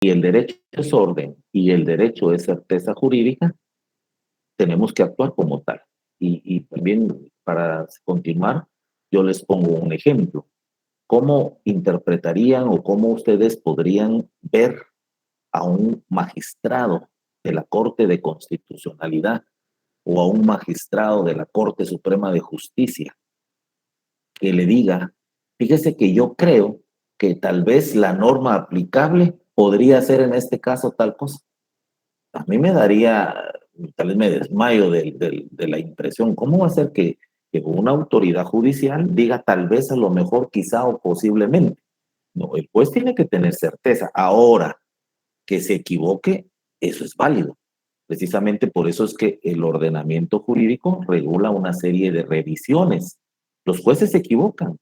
y el derecho es orden y el derecho es certeza jurídica, tenemos que actuar como tal. Y también para continuar, yo les pongo un ejemplo. ¿Cómo interpretarían o cómo ustedes podrían ver a un magistrado de la Corte de Constitucionalidad o a un magistrado de la Corte Suprema de Justicia que le diga, fíjese que yo creo que tal vez la norma aplicable podría ser en este caso tal cosa? A mí me daría, tal vez me desmayo de la impresión. ¿Cómo va a ser que una autoridad judicial diga tal vez, a lo mejor, quizá o posiblemente? No, el juez tiene que tener certeza. Ahora, que se equivoque, eso es válido. Precisamente por eso es que el ordenamiento jurídico regula una serie de revisiones. Los jueces se equivocan,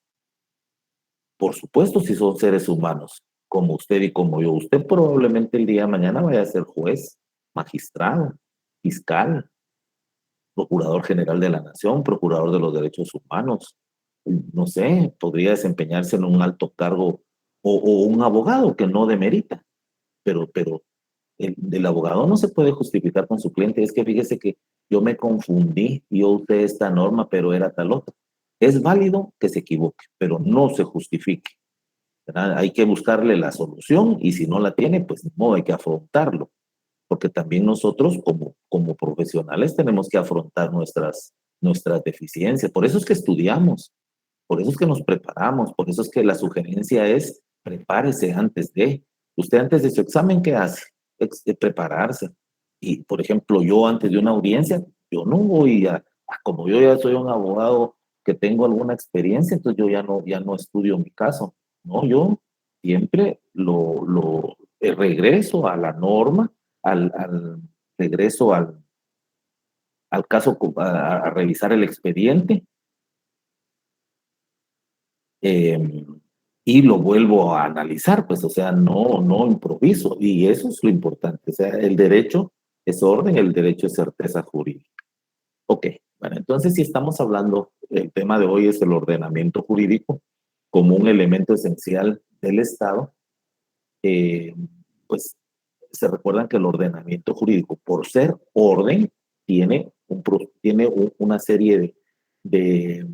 por supuesto, si son seres humanos, como usted y como yo. Usted probablemente el día de mañana vaya a ser juez, magistrado, fiscal, procurador general de la nación, procurador de los derechos humanos. No sé, podría desempeñarse en un alto cargo o un abogado que no demerita, pero el abogado no se puede justificar con su cliente. Es que fíjese que yo me confundí, yo usé esta norma, pero era tal otra. Es válido que se equivoque, pero no se justifique, ¿verdad? Hay que buscarle la solución y si no la tiene, pues no hay que afrontarlo, porque también nosotros como profesionales tenemos que afrontar nuestras deficiencias. Por eso es que estudiamos, por eso es que nos preparamos, por eso es que la sugerencia es prepárese antes de. Usted antes de su examen, ¿qué hace? Prepararse. Y, por ejemplo, yo antes de una audiencia, yo no voy como yo ya soy un abogado que tengo alguna experiencia, entonces yo ya no estudio mi caso. No, yo siempre regreso a la norma, regreso al caso, a revisar el expediente, eh, y lo vuelvo a analizar, pues, o sea, no improviso, y eso es lo importante, o sea, el derecho es orden, el derecho es certeza jurídica. Ok, bueno, entonces si estamos hablando, el tema de hoy es el ordenamiento jurídico como un elemento esencial del Estado, eh, pues se recuerdan que el ordenamiento jurídico, por ser orden, tiene una serie de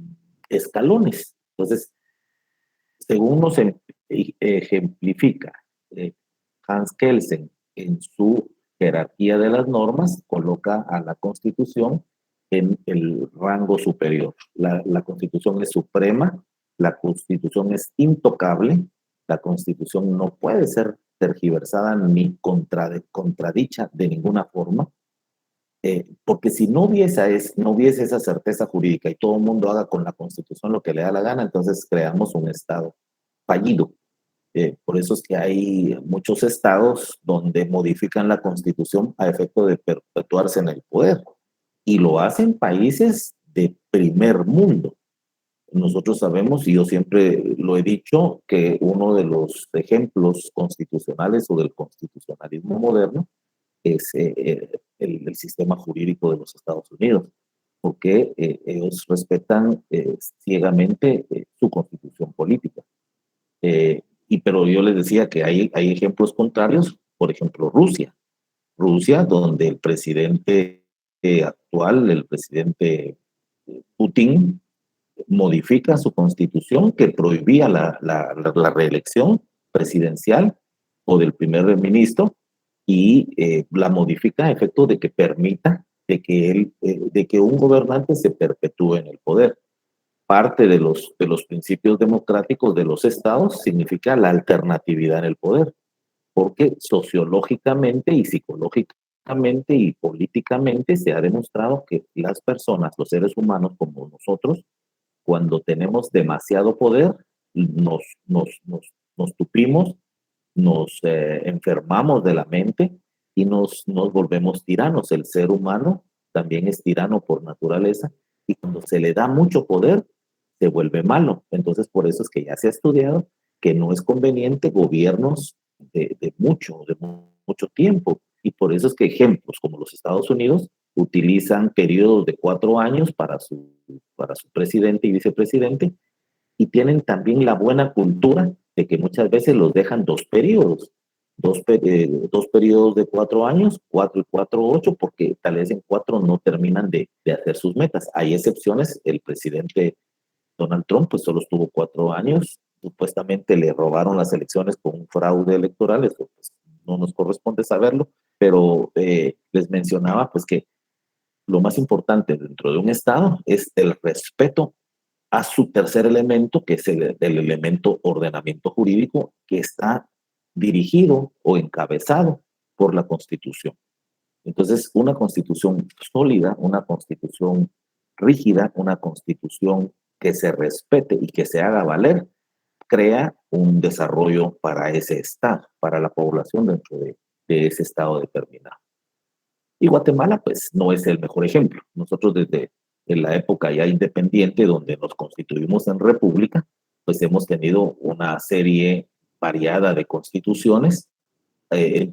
escalones. Entonces, según nos ejemplifica eh, Hans Kelsen en su jerarquía de las normas, coloca a la Constitución en el rango superior. La Constitución es suprema, la Constitución es intocable, la Constitución no puede ser tergiversada ni contradicha de ninguna forma, porque si no hubiese esa certeza jurídica y todo el mundo haga con la Constitución lo que le da la gana, entonces creamos un Estado fallido. Por eso es que hay muchos estados donde modifican la Constitución a efecto de perpetuarse en el poder. Y lo hacen países de primer mundo. Nosotros sabemos, y yo siempre lo he dicho, que uno de los ejemplos constitucionales o del constitucionalismo moderno es el sistema jurídico de los Estados Unidos, porque ellos respetan ciegamente su constitución política. Pero yo les decía que hay ejemplos contrarios, por ejemplo, Rusia, donde el presidente actual, el presidente Putin, modifica su constitución que prohibía la reelección presidencial o del primer ministro y la modifica a efecto de que permita de que un gobernante se perpetúe en el poder. Parte de los principios democráticos de los estados significa la alternatividad en el poder, porque sociológicamente y psicológicamente y políticamente se ha demostrado que las personas, los seres humanos como nosotros, cuando tenemos demasiado poder, nos tupimos, nos enfermamos de la mente y nos volvemos tiranos. El ser humano también es tirano por naturaleza y cuando se le da mucho poder, se vuelve malo. Entonces, por eso es que ya se ha estudiado que no es conveniente gobiernos de mucho tiempo. Y por eso es que ejemplos como los Estados Unidos utilizan periodos de 4 años para su presidente y vicepresidente, y tienen también la buena cultura de que muchas veces los dejan 2 periodos. dos periodos de 4 años, 4 y 4, 8, porque tal vez en 4 no terminan de hacer sus metas. Hay excepciones, el presidente Donald Trump pues solo estuvo 4 años, supuestamente le robaron las elecciones con un fraude electoral, eso pues, no nos corresponde saberlo, pero les mencionaba pues que lo más importante dentro de un Estado es el respeto a su tercer elemento, que es el elemento ordenamiento jurídico, que está dirigido o encabezado por la Constitución. Entonces, una Constitución sólida, una Constitución rígida, una Constitución que se respete y que se haga valer, crea un desarrollo para ese Estado, para la población dentro de ese Estado determinado. Y Guatemala, pues, no es el mejor ejemplo. Nosotros desde en la época ya independiente, donde nos constituimos en república, pues hemos tenido una serie variada de constituciones,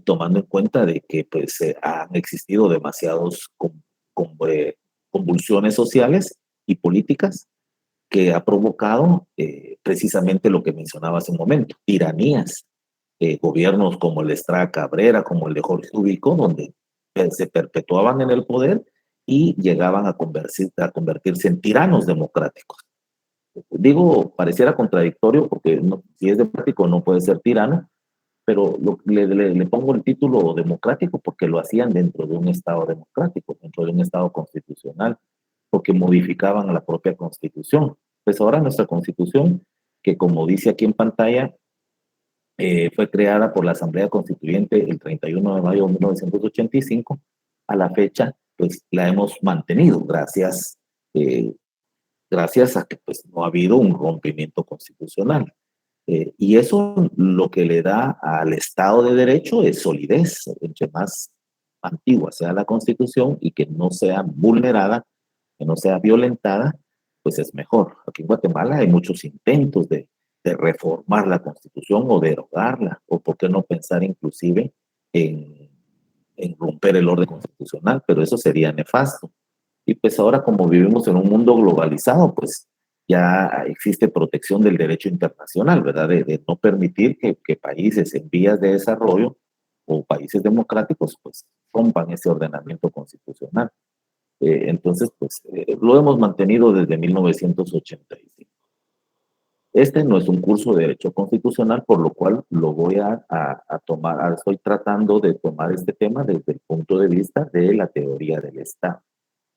tomando en cuenta de que pues han existido demasiados convulsiones sociales y políticas que ha provocado precisamente lo que mencionaba hace un momento, tiranías, gobiernos como el de Estrada Cabrera, como el de Jorge Ubico, donde se perpetuaban en el poder y llegaban a convertirse en tiranos democráticos. Digo, pareciera contradictorio porque no, si es democrático no puede ser tirano, pero le pongo el título democrático porque lo hacían dentro de un Estado democrático, dentro de un Estado constitucional, porque modificaban la propia Constitución. Pues ahora nuestra Constitución, que como dice aquí en pantalla, fue creada por la Asamblea Constituyente el 31 de mayo de 1985, a la fecha, pues la hemos mantenido eh, gracias a que pues, no ha habido un rompimiento constitucional. Y eso lo que le da al Estado de Derecho es solidez. Entre más antigua sea la Constitución y que no sea vulnerada, que no sea violentada, pues es mejor. Aquí en Guatemala hay muchos intentos de reformar la Constitución o derogarla, o por qué no pensar inclusive en romper el orden constitucional, pero eso sería nefasto. Y pues ahora como vivimos en un mundo globalizado, pues ya existe protección del derecho internacional, ¿verdad? De no permitir que países en vías de desarrollo o países democráticos, pues rompan ese ordenamiento constitucional. Entonces, pues lo hemos mantenido desde 1985. Este no es un curso de Derecho Constitucional, por lo cual lo voy a tomar, estoy tratando de tomar este tema desde el punto de vista de la teoría del Estado.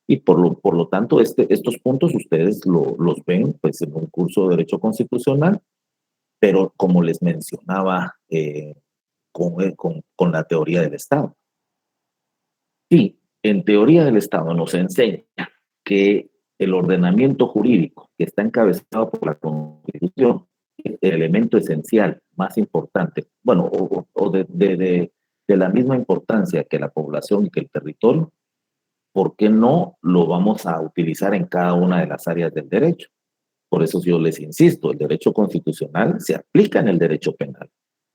Y por lo tanto, estos puntos ustedes los ven pues, en un curso de Derecho Constitucional, pero como les mencionaba, con la teoría del Estado. Sí, en teoría del Estado nos enseña que el ordenamiento jurídico que está encabezado por la Constitución es el elemento esencial, más importante, bueno, o de la misma importancia que la población y que el territorio. ¿Por qué no lo vamos a utilizar en cada una de las áreas del derecho? Por eso yo les insisto, el derecho constitucional se aplica en el derecho penal,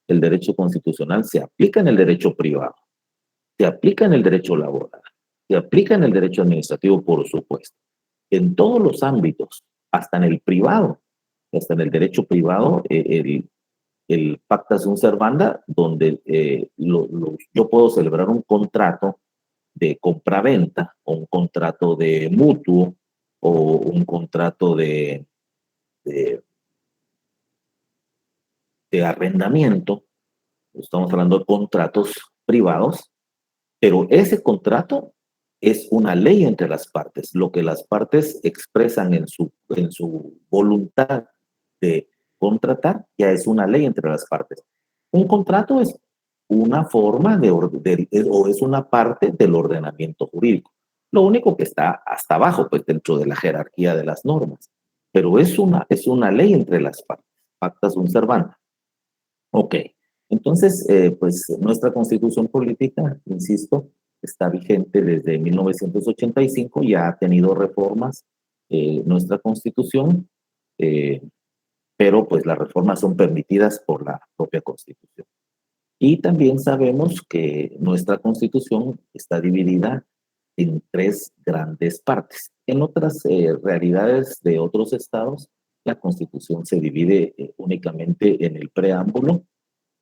el derecho constitucional se aplica en el derecho privado, se aplica en el derecho laboral, se aplica en el derecho administrativo, por supuesto, en todos los ámbitos, hasta en el privado, hasta en el derecho privado, el pacta sunt servanda, donde yo puedo celebrar un contrato de compraventa o un contrato de mutuo o un contrato de, de arrendamiento. Estamos hablando de contratos privados, pero ese contrato es una ley entre las partes. Lo que las partes expresan en su voluntad de contratar ya es una ley entre las partes. Un contrato es una forma o es una parte del ordenamiento jurídico. Lo único que está hasta abajo, pues dentro de la jerarquía de las normas. Pero es una ley entre las partes. Pacta sunt servanda. Ok, entonces, pues nuestra constitución política, insisto, está vigente desde 1985, ya ha tenido reformas nuestra constitución, eh, pero pues las reformas son permitidas por la propia constitución. Y también sabemos que nuestra constitución está dividida en tres grandes partes. En otras realidades de otros estados, la constitución se divide únicamente en el preámbulo,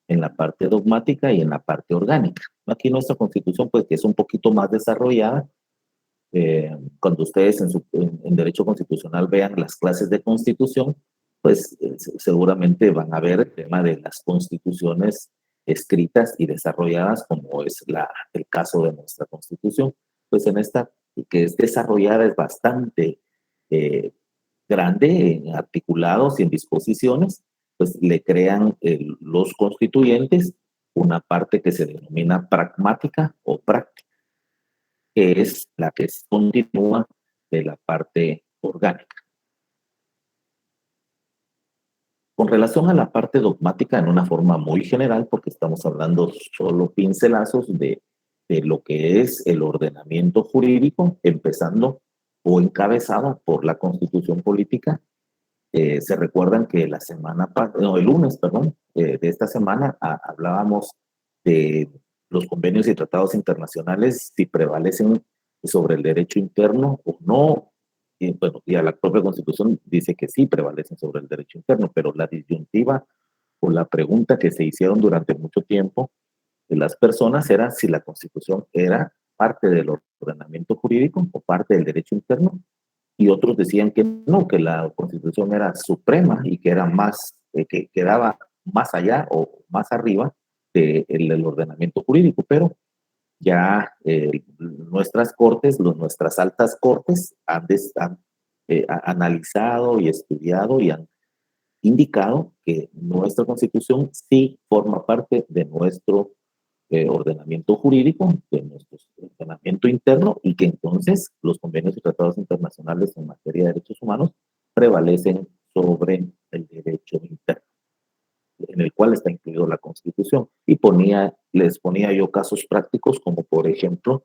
en la parte dogmática y en la parte orgánica. Aquí nuestra Constitución, pues, que es un poquito más desarrollada, cuando ustedes en Derecho Constitucional vean las clases de Constitución, pues seguramente van a ver el tema de las constituciones escritas y desarrolladas, como es el caso de nuestra Constitución. Pues en esta, que es desarrollada, es bastante eh, grande en articulados y en disposiciones, pues le crean los constituyentes una parte que se denomina pragmática o práctica, que es la que continúa de la parte orgánica. Con relación a la parte dogmática, en una forma muy general, porque estamos hablando solo pincelazos de lo que es el ordenamiento jurídico, empezando o encabezado por la Constitución Política. Se recuerdan que la semana, no, el lunes, perdón, de esta semana hablábamos de los convenios y tratados internacionales, si prevalecen sobre el derecho interno o no. Y, bueno, ya la propia Constitución dice que sí prevalecen sobre el derecho interno, pero la disyuntiva o la pregunta que se hicieron durante mucho tiempo de las personas era si la Constitución era parte del ordenamiento jurídico o parte del derecho interno, y otros decían que no, que la Constitución era suprema y que era más, que quedaba más allá o más arriba del ordenamiento jurídico, pero ya nuestras cortes, nuestras altas cortes han analizado y estudiado y han indicado que nuestra Constitución sí forma parte de nuestro ordenamiento jurídico, de nuestro ordenamiento interno, y que entonces los convenios y tratados internacionales en materia de derechos humanos prevalecen sobre el derecho interno, en el cual está incluido la Constitución. Y les ponía yo casos prácticos como, por ejemplo,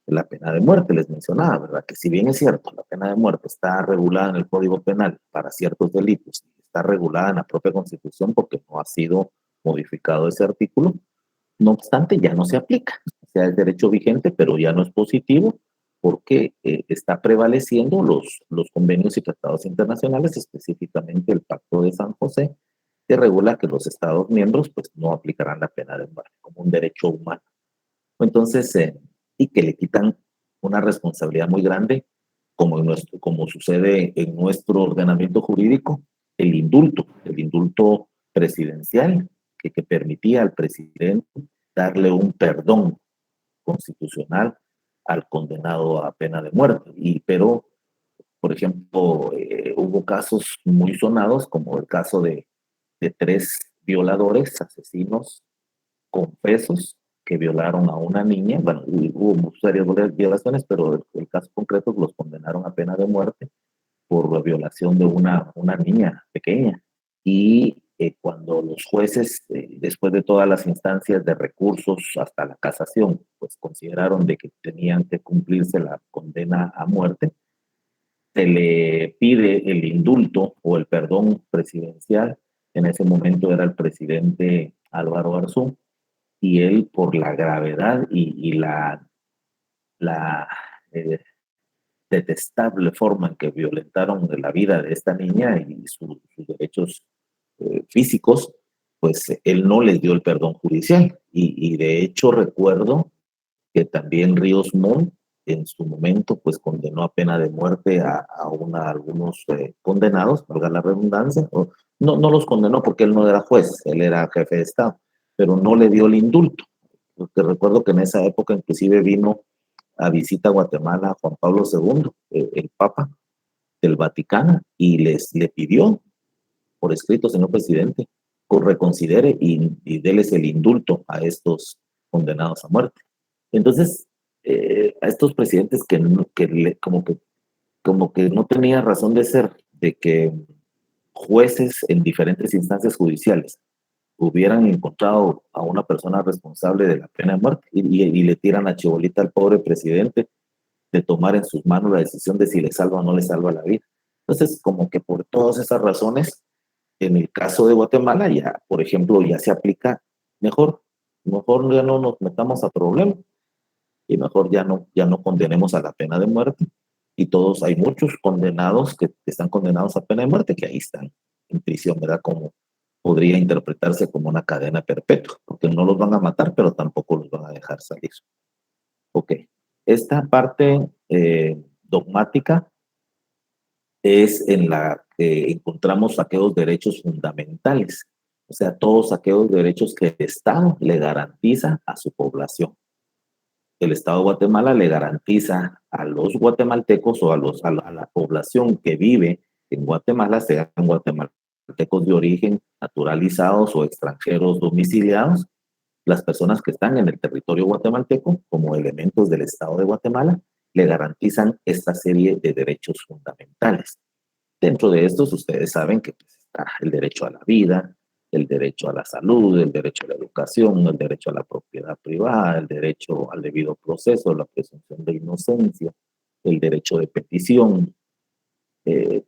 la pena de muerte. Les mencionaba, ¿verdad? Que si bien es cierto, la pena de muerte está regulada en el Código Penal para ciertos delitos, está regulada en la propia Constitución porque no ha sido modificado ese artículo, no obstante, ya no se aplica. O sea, es derecho vigente, pero ya no es positivo porque está prevaleciendo los convenios y tratados internacionales, específicamente el Pacto de San José, que regula que los Estados miembros pues, no aplicarán la pena de muerte como un derecho humano. Entonces, y que le quitan una responsabilidad muy grande, como sucede en nuestro ordenamiento jurídico, el indulto presidencial, que permitía al presidente darle un perdón constitucional al condenado a pena de muerte. Pero, por ejemplo, hubo casos muy sonados, como el caso de 3 violadores, asesinos confesos, que violaron a una niña. Bueno, hubo varias violaciones, pero el caso concreto los condenaron a pena de muerte por la violación de una niña pequeña. Y cuando los jueces, después de todas las instancias de recursos hasta la casación, pues consideraron de que tenían que cumplirse la condena a muerte, se le pide el indulto o el perdón presidencial. En ese momento era el presidente Álvaro Arzú, y él, por la gravedad y la eh, detestable forma en que violentaron la vida de esta niña y sus derechos físicos, pues él no les dio el perdón judicial. Y de hecho recuerdo que también Ríos Montt en su momento pues condenó a pena de muerte a algunos condenados, valga la redundancia. No los condenó porque él no era juez, él era jefe de Estado, pero no le dio el indulto. Porque recuerdo que en esa época inclusive vino a visita a Guatemala Juan Pablo II, el Papa del Vaticano, y le pidió por escrito, señor presidente, reconsidere y déles el indulto a estos condenados a muerte. Entonces, a estos presidentes como que no tenía razón de ser, de que jueces en diferentes instancias judiciales hubieran encontrado a una persona responsable de la pena de muerte y le tiran la chibolita al pobre presidente de tomar en sus manos la decisión de si le salva o no le salva la vida. Entonces, como que por todas esas razones, en el caso de Guatemala ya, por ejemplo, ya se aplica mejor, mejor ya no nos metamos a problemas y mejor ya no condenemos a la pena de muerte. Y todos, hay muchos condenados que están condenados a pena de muerte que ahí están en prisión, ¿verdad? Como podría interpretarse como una cadena perpetua, porque no los van a matar, pero tampoco los van a dejar salir. Ok, esta parte dogmática es en la que encontramos aquellos derechos fundamentales, o sea, todos aquellos derechos que el Estado le garantiza a su población. El Estado de Guatemala le garantiza a los guatemaltecos o a la población que vive en Guatemala, sean guatemaltecos de origen naturalizados o extranjeros domiciliados, las personas que están en el territorio guatemalteco como elementos del Estado de Guatemala le garantizan esta serie de derechos fundamentales. Dentro de estos, ustedes saben que está el derecho a la vida, el derecho a la salud, el derecho a la educación, el derecho a la propiedad privada, el derecho al debido proceso, la presunción de inocencia, el derecho de petición,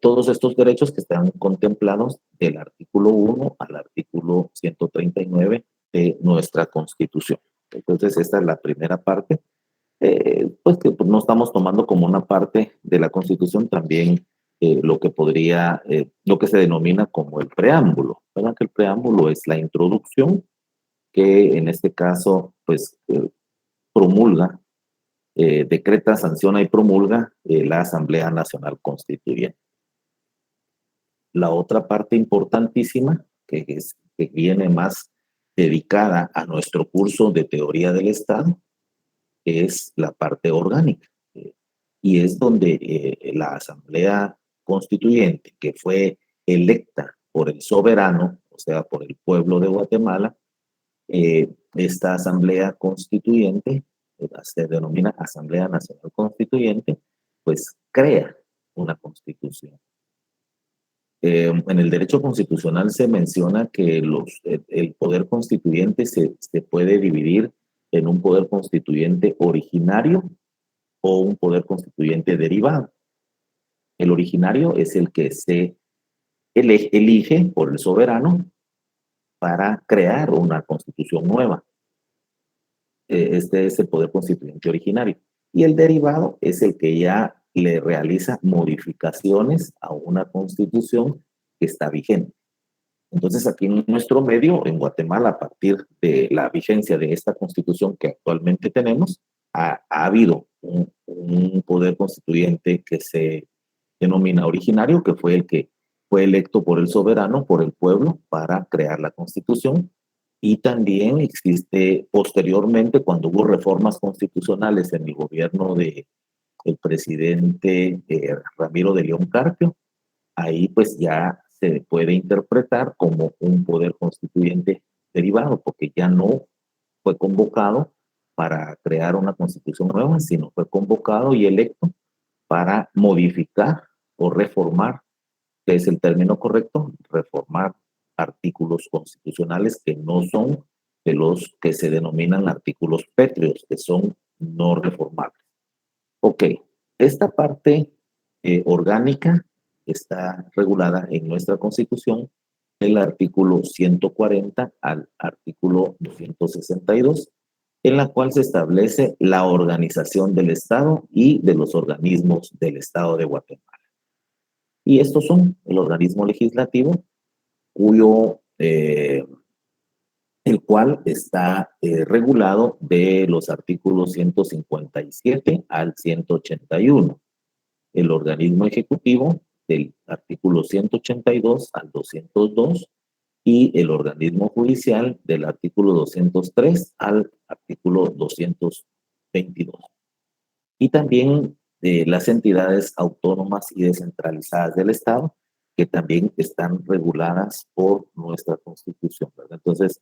todos estos derechos que están contemplados del artículo 1 al artículo 139 de nuestra Constitución. Entonces, esta es la primera parte, pues que no estamos tomando como una parte de la Constitución también lo que podría, lo que se denomina como el preámbulo, ¿verdad? Que el preámbulo es la introducción que en este caso, pues, promulga, decreta, sanciona y promulga la Asamblea Nacional Constituyente. La otra parte importantísima, que viene más dedicada a nuestro curso de teoría del Estado, es la parte orgánica. Y es donde la Asamblea Constituyente, que fue electa por el soberano, o sea, por el pueblo de Guatemala, esta Asamblea Constituyente, se denomina Asamblea Nacional Constituyente, pues crea una constitución. En el derecho constitucional se menciona que el poder constituyente se puede dividir en un poder constituyente originario o un poder constituyente derivado. El originario es el que se elige por el soberano para crear una constitución nueva. Este es el poder constituyente originario. Y el derivado es el que ya le realiza modificaciones a una constitución que está vigente. Entonces, aquí en nuestro medio, en Guatemala, a partir de la vigencia de esta constitución que actualmente tenemos, ha habido un poder constituyente que se denomina originario, que fue el que fue electo por el soberano, por el pueblo, para crear la constitución. Y también existe posteriormente, cuando hubo reformas constitucionales en el gobierno del presidente Ramiro de León Carpio, ahí pues ya se puede interpretar como un poder constituyente derivado, porque ya no fue convocado para crear una constitución nueva, sino fue convocado y electo para modificar o reformar, que es el término correcto, reformar artículos constitucionales que no son de los que se denominan artículos pétreos, que son no reformables. Ok, esta parte orgánica está regulada en nuestra Constitución, el artículo 140 al artículo 262, en la cual se establece la organización del Estado y de los organismos del Estado de Guatemala. Y estos son el organismo legislativo, cuyo, el cual está regulado de los artículos 157 al 181. El organismo ejecutivo del artículo 182 al 202 y el organismo judicial del artículo 203 al artículo 222. Y también las entidades autónomas y descentralizadas del Estado, que también están reguladas por nuestra Constitución, ¿verdad? Entonces,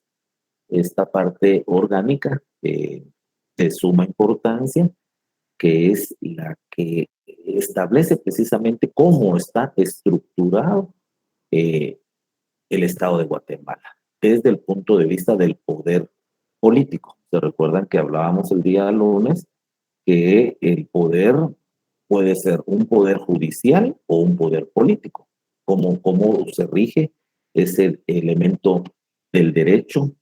esta parte orgánica de suma importancia, que es la que establece precisamente cómo está estructurado el Estado de Guatemala desde el punto de vista del poder político. Se recuerdan que hablábamos el día lunes que el poder puede ser un poder judicial o un poder político. Cómo se rige es el elemento del derecho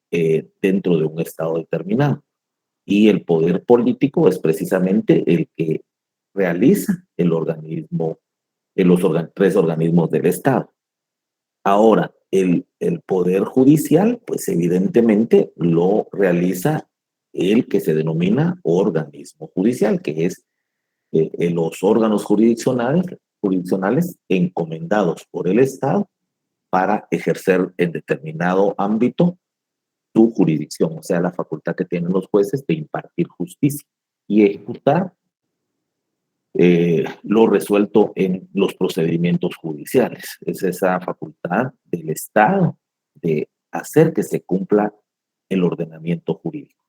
dentro de un Estado determinado. Y el poder político es precisamente el que realiza el organismo, tres organismos del Estado. Ahora, el Poder Judicial, pues evidentemente lo realiza el que se denomina organismo judicial, que es los órganos jurisdiccionales encomendados por el Estado para ejercer en determinado ámbito su jurisdicción, o sea, la facultad que tienen los jueces de impartir justicia y ejecutar lo resuelto en los procedimientos judiciales. Es esa facultad del Estado de hacer que se cumpla el ordenamiento jurídico.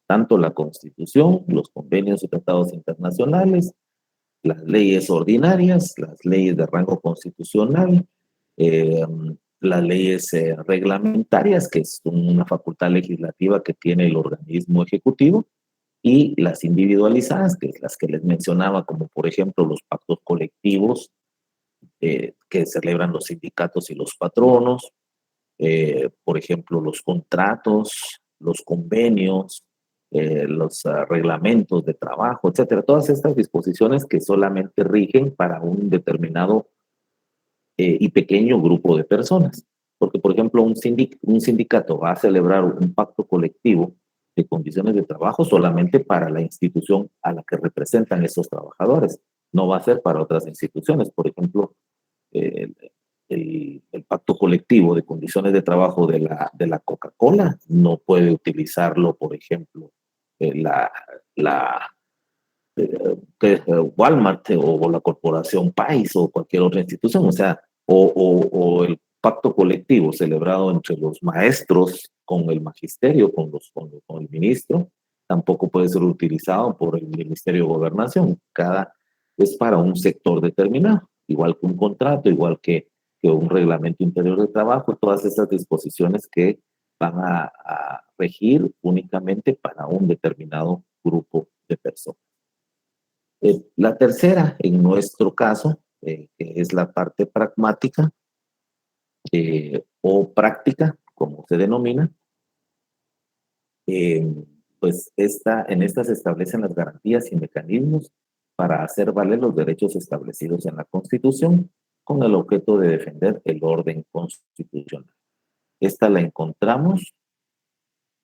Tanto la Constitución, los convenios y tratados internacionales, las leyes ordinarias, las leyes de rango constitucional, eh, las leyes reglamentarias, que es una facultad legislativa que tiene el organismo ejecutivo, y las individualizadas, que es las que les mencionaba, como por ejemplo los pactos colectivos que celebran los sindicatos y los patronos, por ejemplo los contratos, los convenios, los reglamentos de trabajo, etcétera. Todas estas disposiciones que solamente rigen para un determinado y pequeño grupo de personas. Porque, por ejemplo, un sindicato va a celebrar un pacto colectivo de condiciones de trabajo solamente para la institución a la que representan esos trabajadores. No va a ser para otras instituciones. Por ejemplo, el, el pacto colectivo de condiciones de trabajo de la Coca-Cola no puede utilizarlo, por ejemplo, la Walmart o la corporación Pais o cualquier otra institución, o sea, o el pacto colectivo celebrado entre los maestros con el magisterio, con el ministro, tampoco puede ser utilizado por el Ministerio de Gobernación. Cada es para un sector determinado, igual que un contrato, igual que un reglamento interior de trabajo, todas esas disposiciones que van a regir únicamente para un determinado grupo de personas. La tercera, en nuestro caso, que es la parte pragmática o práctica, como se denomina, eh, pues en esta se establecen las garantías y mecanismos para hacer valer los derechos establecidos en la Constitución con el objeto de defender el orden constitucional. Esta la encontramos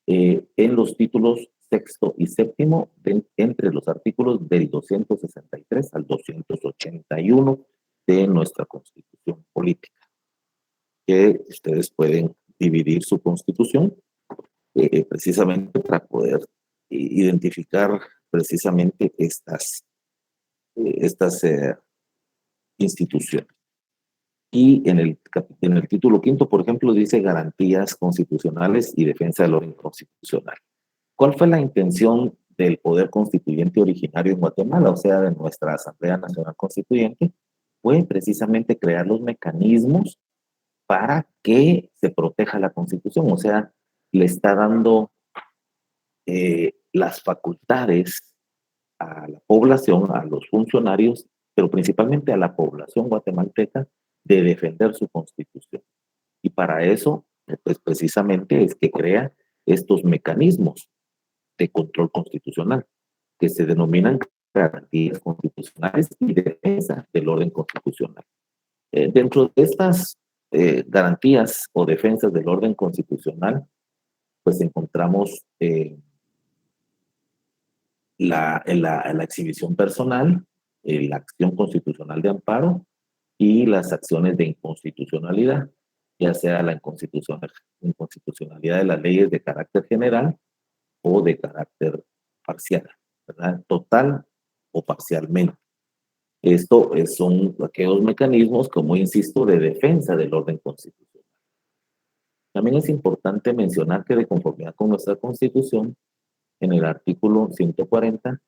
en los títulos sexto y séptimo entre los artículos del 263 al 281 de nuestra Constitución Política, que ustedes pueden dividir su Constitución precisamente para poder identificar precisamente estas instituciones. Y en el título quinto, por ejemplo, dice garantías constitucionales y defensa del orden constitucional. ¿Cuál fue la intención del poder constituyente originario en Guatemala, o sea, de nuestra Asamblea Nacional Constituyente? Fue precisamente crear los mecanismos para que se proteja la Constitución, o sea, le está dando las facultades a la población, a los funcionarios, pero principalmente a la población guatemalteca, de defender su Constitución. Y para eso, pues precisamente es que crea estos mecanismos de control constitucional, que se denominan garantías constitucionales y defensa del orden constitucional. Dentro de estas garantías o defensas del orden constitucional, pues encontramos la exhibición personal, la acción constitucional de amparo y las acciones de inconstitucionalidad, ya sea la inconstitucionalidad de las leyes de carácter general o de carácter parcial, ¿verdad? Total o parcialmente. Esto son aquellos mecanismos, como insisto, de defensa del orden constitucional. También es importante mencionar que de conformidad con nuestra Constitución, en el artículo 140,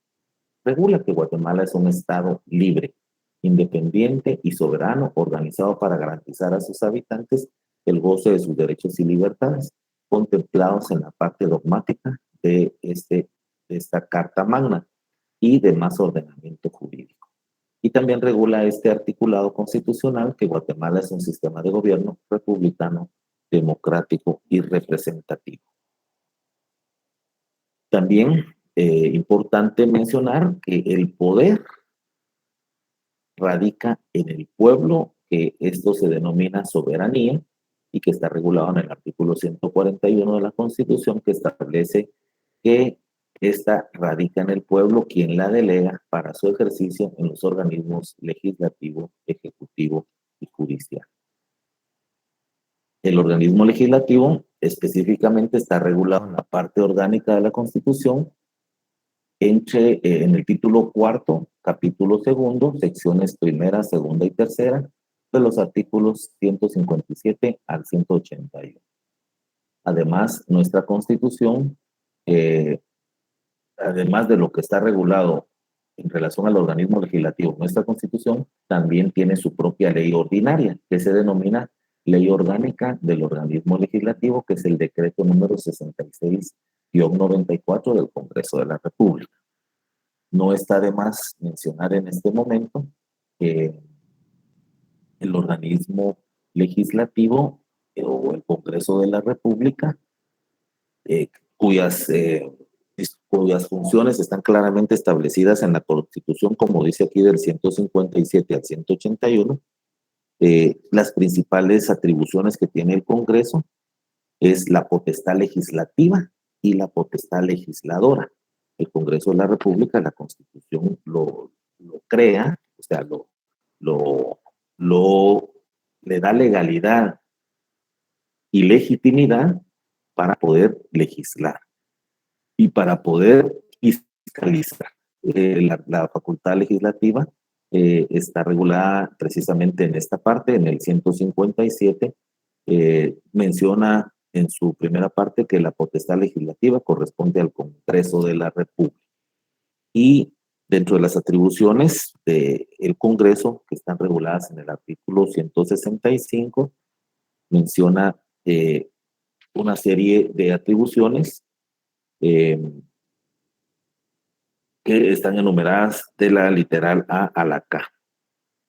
regula que Guatemala es un Estado libre, independiente y soberano, organizado para garantizar a sus habitantes el goce de sus derechos y libertades, contemplados en la parte dogmática de esta Carta Magna y demás ordenamiento jurídico. Y también regula este articulado constitucional que Guatemala es un sistema de gobierno republicano, democrático y representativo. También importante mencionar que el poder radica en el pueblo, que esto se denomina soberanía, y que está regulado en el artículo 141 de la Constitución, que establece que esta radica en el pueblo, quien la delega para su ejercicio en los organismos legislativo, ejecutivo y judicial. El organismo legislativo específicamente está regulado en la parte orgánica de la Constitución, en el título cuarto, capítulo segundo, secciones primera, segunda y tercera, de los artículos 157 al 181. Además, nuestra Constitución, además de lo que está regulado en relación al organismo legislativo, nuestra Constitución también tiene su propia ley ordinaria, que se denomina Ley Orgánica del Organismo Legislativo, que es el decreto número 66-94 del Congreso de la República. No está de más mencionar en este momento que el organismo legislativo o el Congreso de la República, eh, cuyas, eh, cuyas funciones están claramente establecidas en la Constitución, como dice aquí del 157 al 181, las principales atribuciones que tiene el Congreso es la potestad legislativa y la potestad legisladora. El Congreso de la República, la Constitución lo crea, o sea, lo, lo, le da legalidad y legitimidad para poder legislar y para poder fiscalizar. La facultad legislativa está regulada precisamente en esta parte, en el 157, menciona en su primera parte que la potestad legislativa corresponde al Congreso de la República. Y dentro de las atribuciones del Congreso, que están reguladas en el artículo 165, menciona una serie de atribuciones eh, que están enumeradas de la literal A a la K.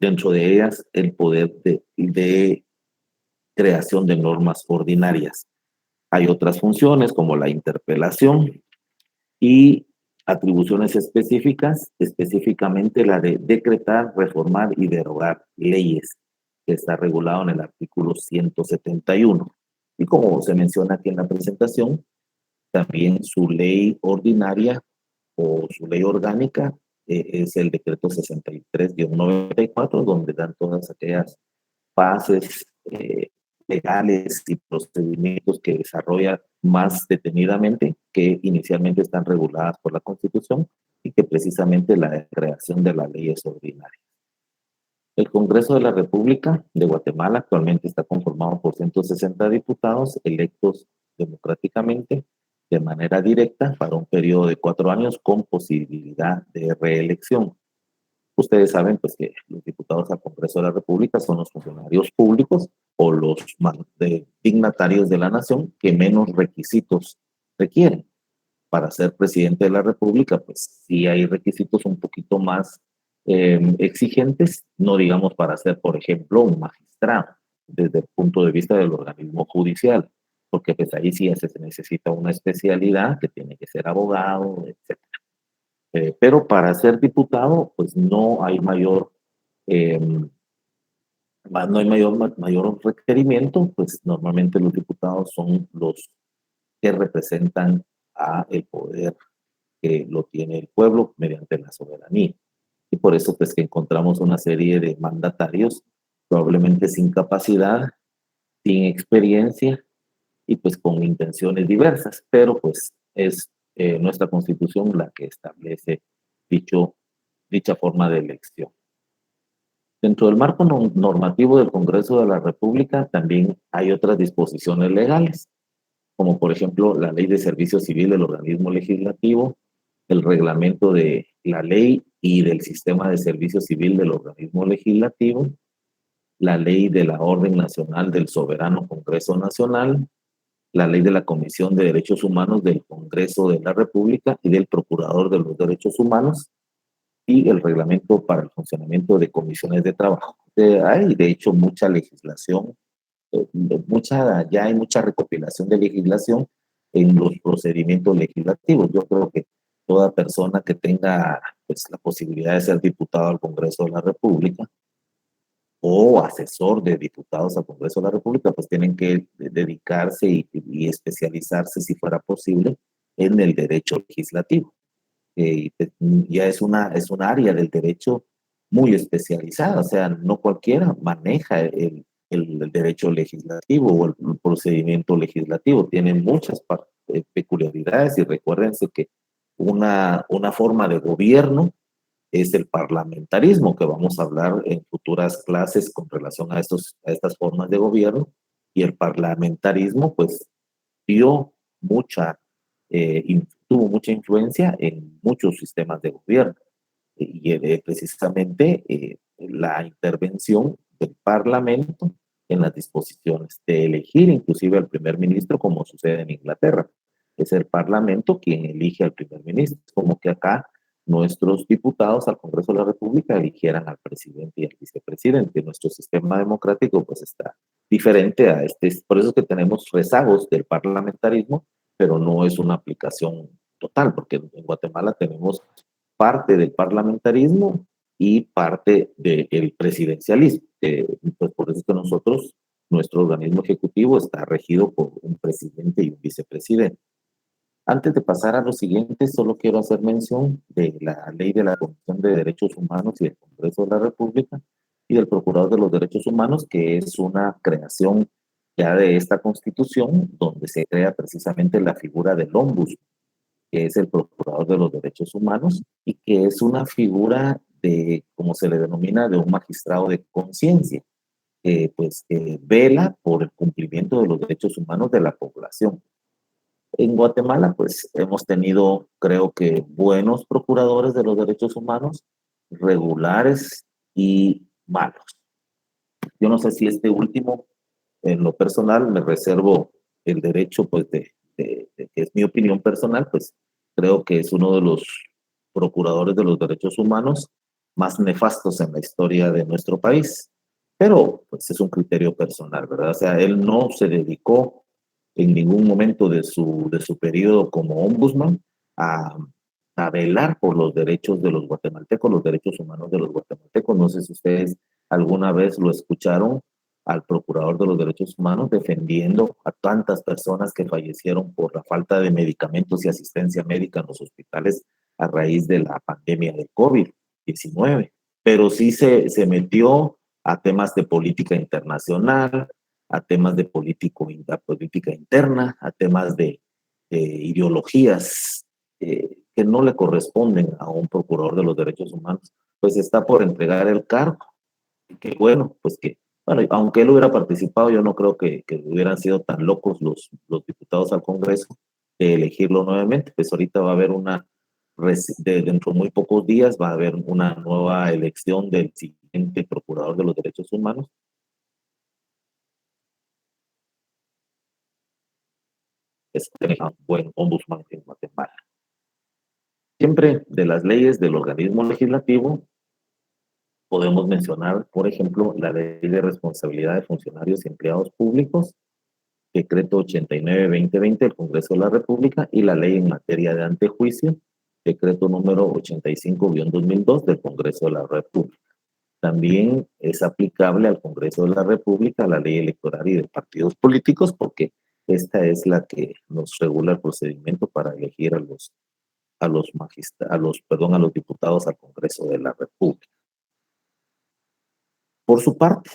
Dentro de ellas, el poder de creación de normas ordinarias. Hay otras funciones como la interpelación y atribuciones específicas, específicamente la de decretar, reformar y derogar leyes, que está regulado en el artículo 171. Y como se menciona aquí en la presentación, también su ley ordinaria o su ley orgánica es el decreto 63-94, donde dan todas aquellas bases legales y procedimientos que desarrolla más detenidamente, que inicialmente están reguladas por la Constitución y que precisamente la creación de las leyes ordinarias. El Congreso de la República de Guatemala actualmente está conformado por 160 diputados electos democráticamente de manera directa para un periodo de 4 años con posibilidad de reelección. Ustedes saben pues que los diputados al Congreso de la República son los funcionarios públicos o los dignatarios de la nación que menos requisitos requieren. Para ser presidente de la República, pues sí hay requisitos un poquito más exigentes, no digamos para ser, por ejemplo, un magistrado, desde el punto de vista del organismo judicial, porque pues ahí sí se necesita una especialidad que tiene que ser abogado, etc. Pero para ser diputado, pues no hay eh, no hay mayor requerimiento, pues normalmente los diputados son los que representan a el poder que lo tiene el pueblo mediante la soberanía. Y por eso pues que encontramos una serie de mandatarios probablemente sin capacidad, sin experiencia y pues con intenciones diversas, pero pues es nuestra Constitución la que establece dicha forma de elección. Dentro del marco normativo del Congreso de la República también hay otras disposiciones legales, como por ejemplo la Ley de Servicio Civil del organismo legislativo, el reglamento de la ley y del sistema de servicio civil del organismo legislativo, la ley de la Orden Nacional del Soberano Congreso Nacional, la ley de la Comisión de Derechos Humanos del Congreso de la República y del Procurador de los Derechos Humanos, y el reglamento para el funcionamiento de comisiones de trabajo. Hay, de hecho, mucha legislación, ya hay mucha recopilación de legislación en los procedimientos legislativos. Yo creo que toda persona que tenga pues, la posibilidad de ser diputado al Congreso de la República o asesor de diputados al Congreso de la República, pues tienen que dedicarse y especializarse, si fuera posible, en el derecho legislativo. Ya es un área del derecho muy especializada, o sea, no cualquiera maneja el derecho legislativo o el procedimiento legislativo, tiene muchas peculiaridades y recuérdense que una forma de gobierno es el parlamentarismo, que vamos a hablar en futuras clases con relación a estas formas de gobierno, y el parlamentarismo pues dio mucha, tuvo mucha influencia en muchos sistemas de gobierno y precisamente la intervención del Parlamento en las disposiciones de elegir inclusive al primer ministro, como sucede en Inglaterra. Es el Parlamento quien elige al primer ministro, como que acá nuestros diputados al Congreso de la República eligieran al presidente y al vicepresidente. Nuestro sistema democrático pues está diferente a este, por eso es que tenemos rezagos del parlamentarismo, pero no es una aplicación total, porque en Guatemala tenemos parte del parlamentarismo y parte del presidencialismo. Pues por eso es que nosotros, nuestro organismo ejecutivo está regido por un presidente y un vicepresidente. Antes de pasar a lo siguiente, solo quiero hacer mención de la ley de la Comisión de Derechos Humanos y el Congreso de la República y del Procurador de los Derechos Humanos, que es una creación ya de esta Constitución, donde se crea precisamente la figura del ombudsman, que es el Procurador de los Derechos Humanos y que es una figura de, como se le denomina, de un magistrado de conciencia, pues vela por el cumplimiento de los derechos humanos de la población. En Guatemala, pues hemos tenido, creo que, buenos procuradores de los derechos humanos, regulares y malos. Yo no sé si este último, en lo personal, me reservo el derecho, pues, que es mi opinión personal, pues creo que es uno de los procuradores de los derechos humanos más nefastos en la historia de nuestro país. Pero, pues, es un criterio personal, ¿verdad? O sea, él no se dedicó en ningún momento de su periodo como ombudsman a, a velar por los derechos de los guatemaltecos, los derechos humanos de los guatemaltecos. No sé si ustedes alguna vez lo escucharon al Procurador de los Derechos Humanos defendiendo a tantas personas que fallecieron por la falta de medicamentos y asistencia médica en los hospitales a raíz de la pandemia del COVID-19. Pero sí se metió a temas de política internacional, a temas de política interna, a temas de ideologías que no le corresponden a un procurador de los derechos humanos. Pues está por entregar el cargo. Y que bueno, pues que, bueno, aunque él hubiera participado, yo no creo que hubieran sido tan locos los diputados al Congreso de elegirlo nuevamente. Pues ahorita va a haber dentro de muy pocos días va a haber una nueva elección del siguiente procurador de los derechos humanos. Es un buen ombudsman en Guatemala. Siempre de las leyes del organismo legislativo podemos mencionar, por ejemplo, la ley de responsabilidad de funcionarios y empleados públicos, decreto 89-2020 del Congreso de la República, y la ley en materia de antejuicio, decreto número 85-2002 del Congreso de la República. También es aplicable al Congreso de la República la ley electoral y de partidos políticos, porque esta es la que nos regula el procedimiento para elegir a los diputados al Congreso de la República. Por su parte,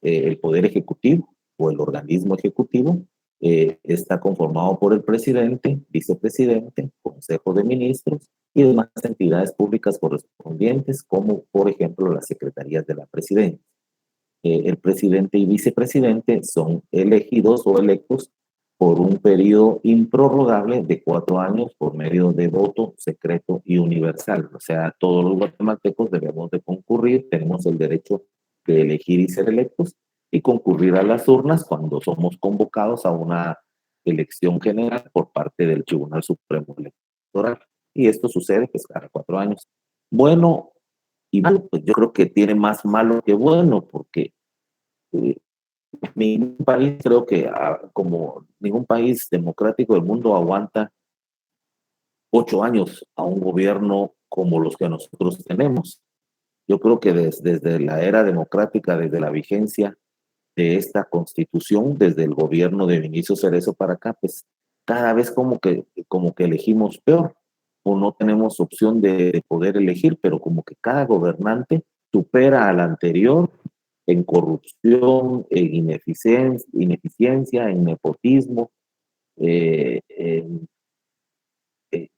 el Poder Ejecutivo o el organismo ejecutivo está conformado por el presidente, vicepresidente, consejo de ministros y demás entidades públicas correspondientes, como por ejemplo las secretarías de la presidencia. El presidente y vicepresidente son elegidos o electos por un periodo improrrogable de 4 años por medio de voto secreto y universal. O sea, todos los guatemaltecos debemos de concurrir, tenemos el derecho de elegir y ser electos y concurrir a las urnas cuando somos convocados a una elección general por parte del Tribunal Supremo Electoral. Y esto sucede pues cada 4 años. Bueno y malo, pues yo creo que tiene más malo que bueno, porque eh, ningún país, creo que como ningún país democrático del mundo aguanta 8 años a un gobierno como los que nosotros tenemos. Yo creo que desde la era democrática, desde la vigencia de esta constitución, desde el gobierno de Vinicio Cerezo para acá, pues cada vez como que elegimos peor, o no tenemos opción de poder elegir, pero como que cada gobernante supera al anterior en corrupción, en ineficiencia, en nepotismo. En,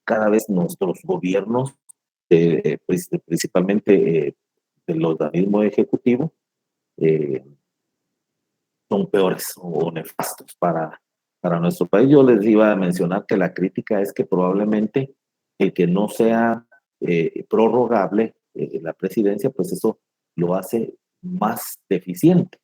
cada vez nuestros gobiernos, principalmente del organismo ejecutivo, eh, son peores o nefastos para nuestro país. Yo les iba a mencionar que la crítica es que probablemente el que no sea prorrogable la presidencia, pues eso lo hace más deficiente.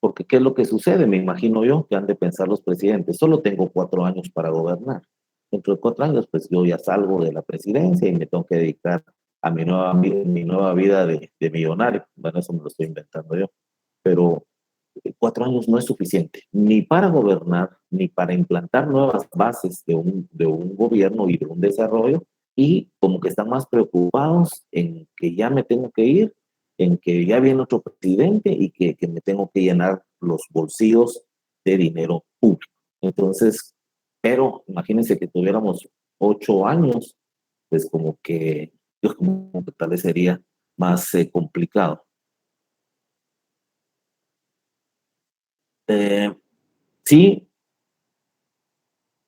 Porque ¿qué es lo que sucede? Me imagino yo que han de pensar los presidentes, solo tengo 4 años para gobernar. Dentro de 4 años, pues yo ya salgo de la presidencia y me tengo que dedicar a mi nueva vida de millonario. Bueno, eso me lo estoy inventando yo. Pero 4 años no es suficiente, ni para gobernar, ni para implantar nuevas bases de un gobierno y de un desarrollo, y como que están más preocupados en que ya me tengo que ir, en que ya viene otro presidente y que me tengo que llenar los bolsillos de dinero público. Entonces, pero imagínense que tuviéramos 8 años, pues como que tal vez sería más complicado. Eh, sí,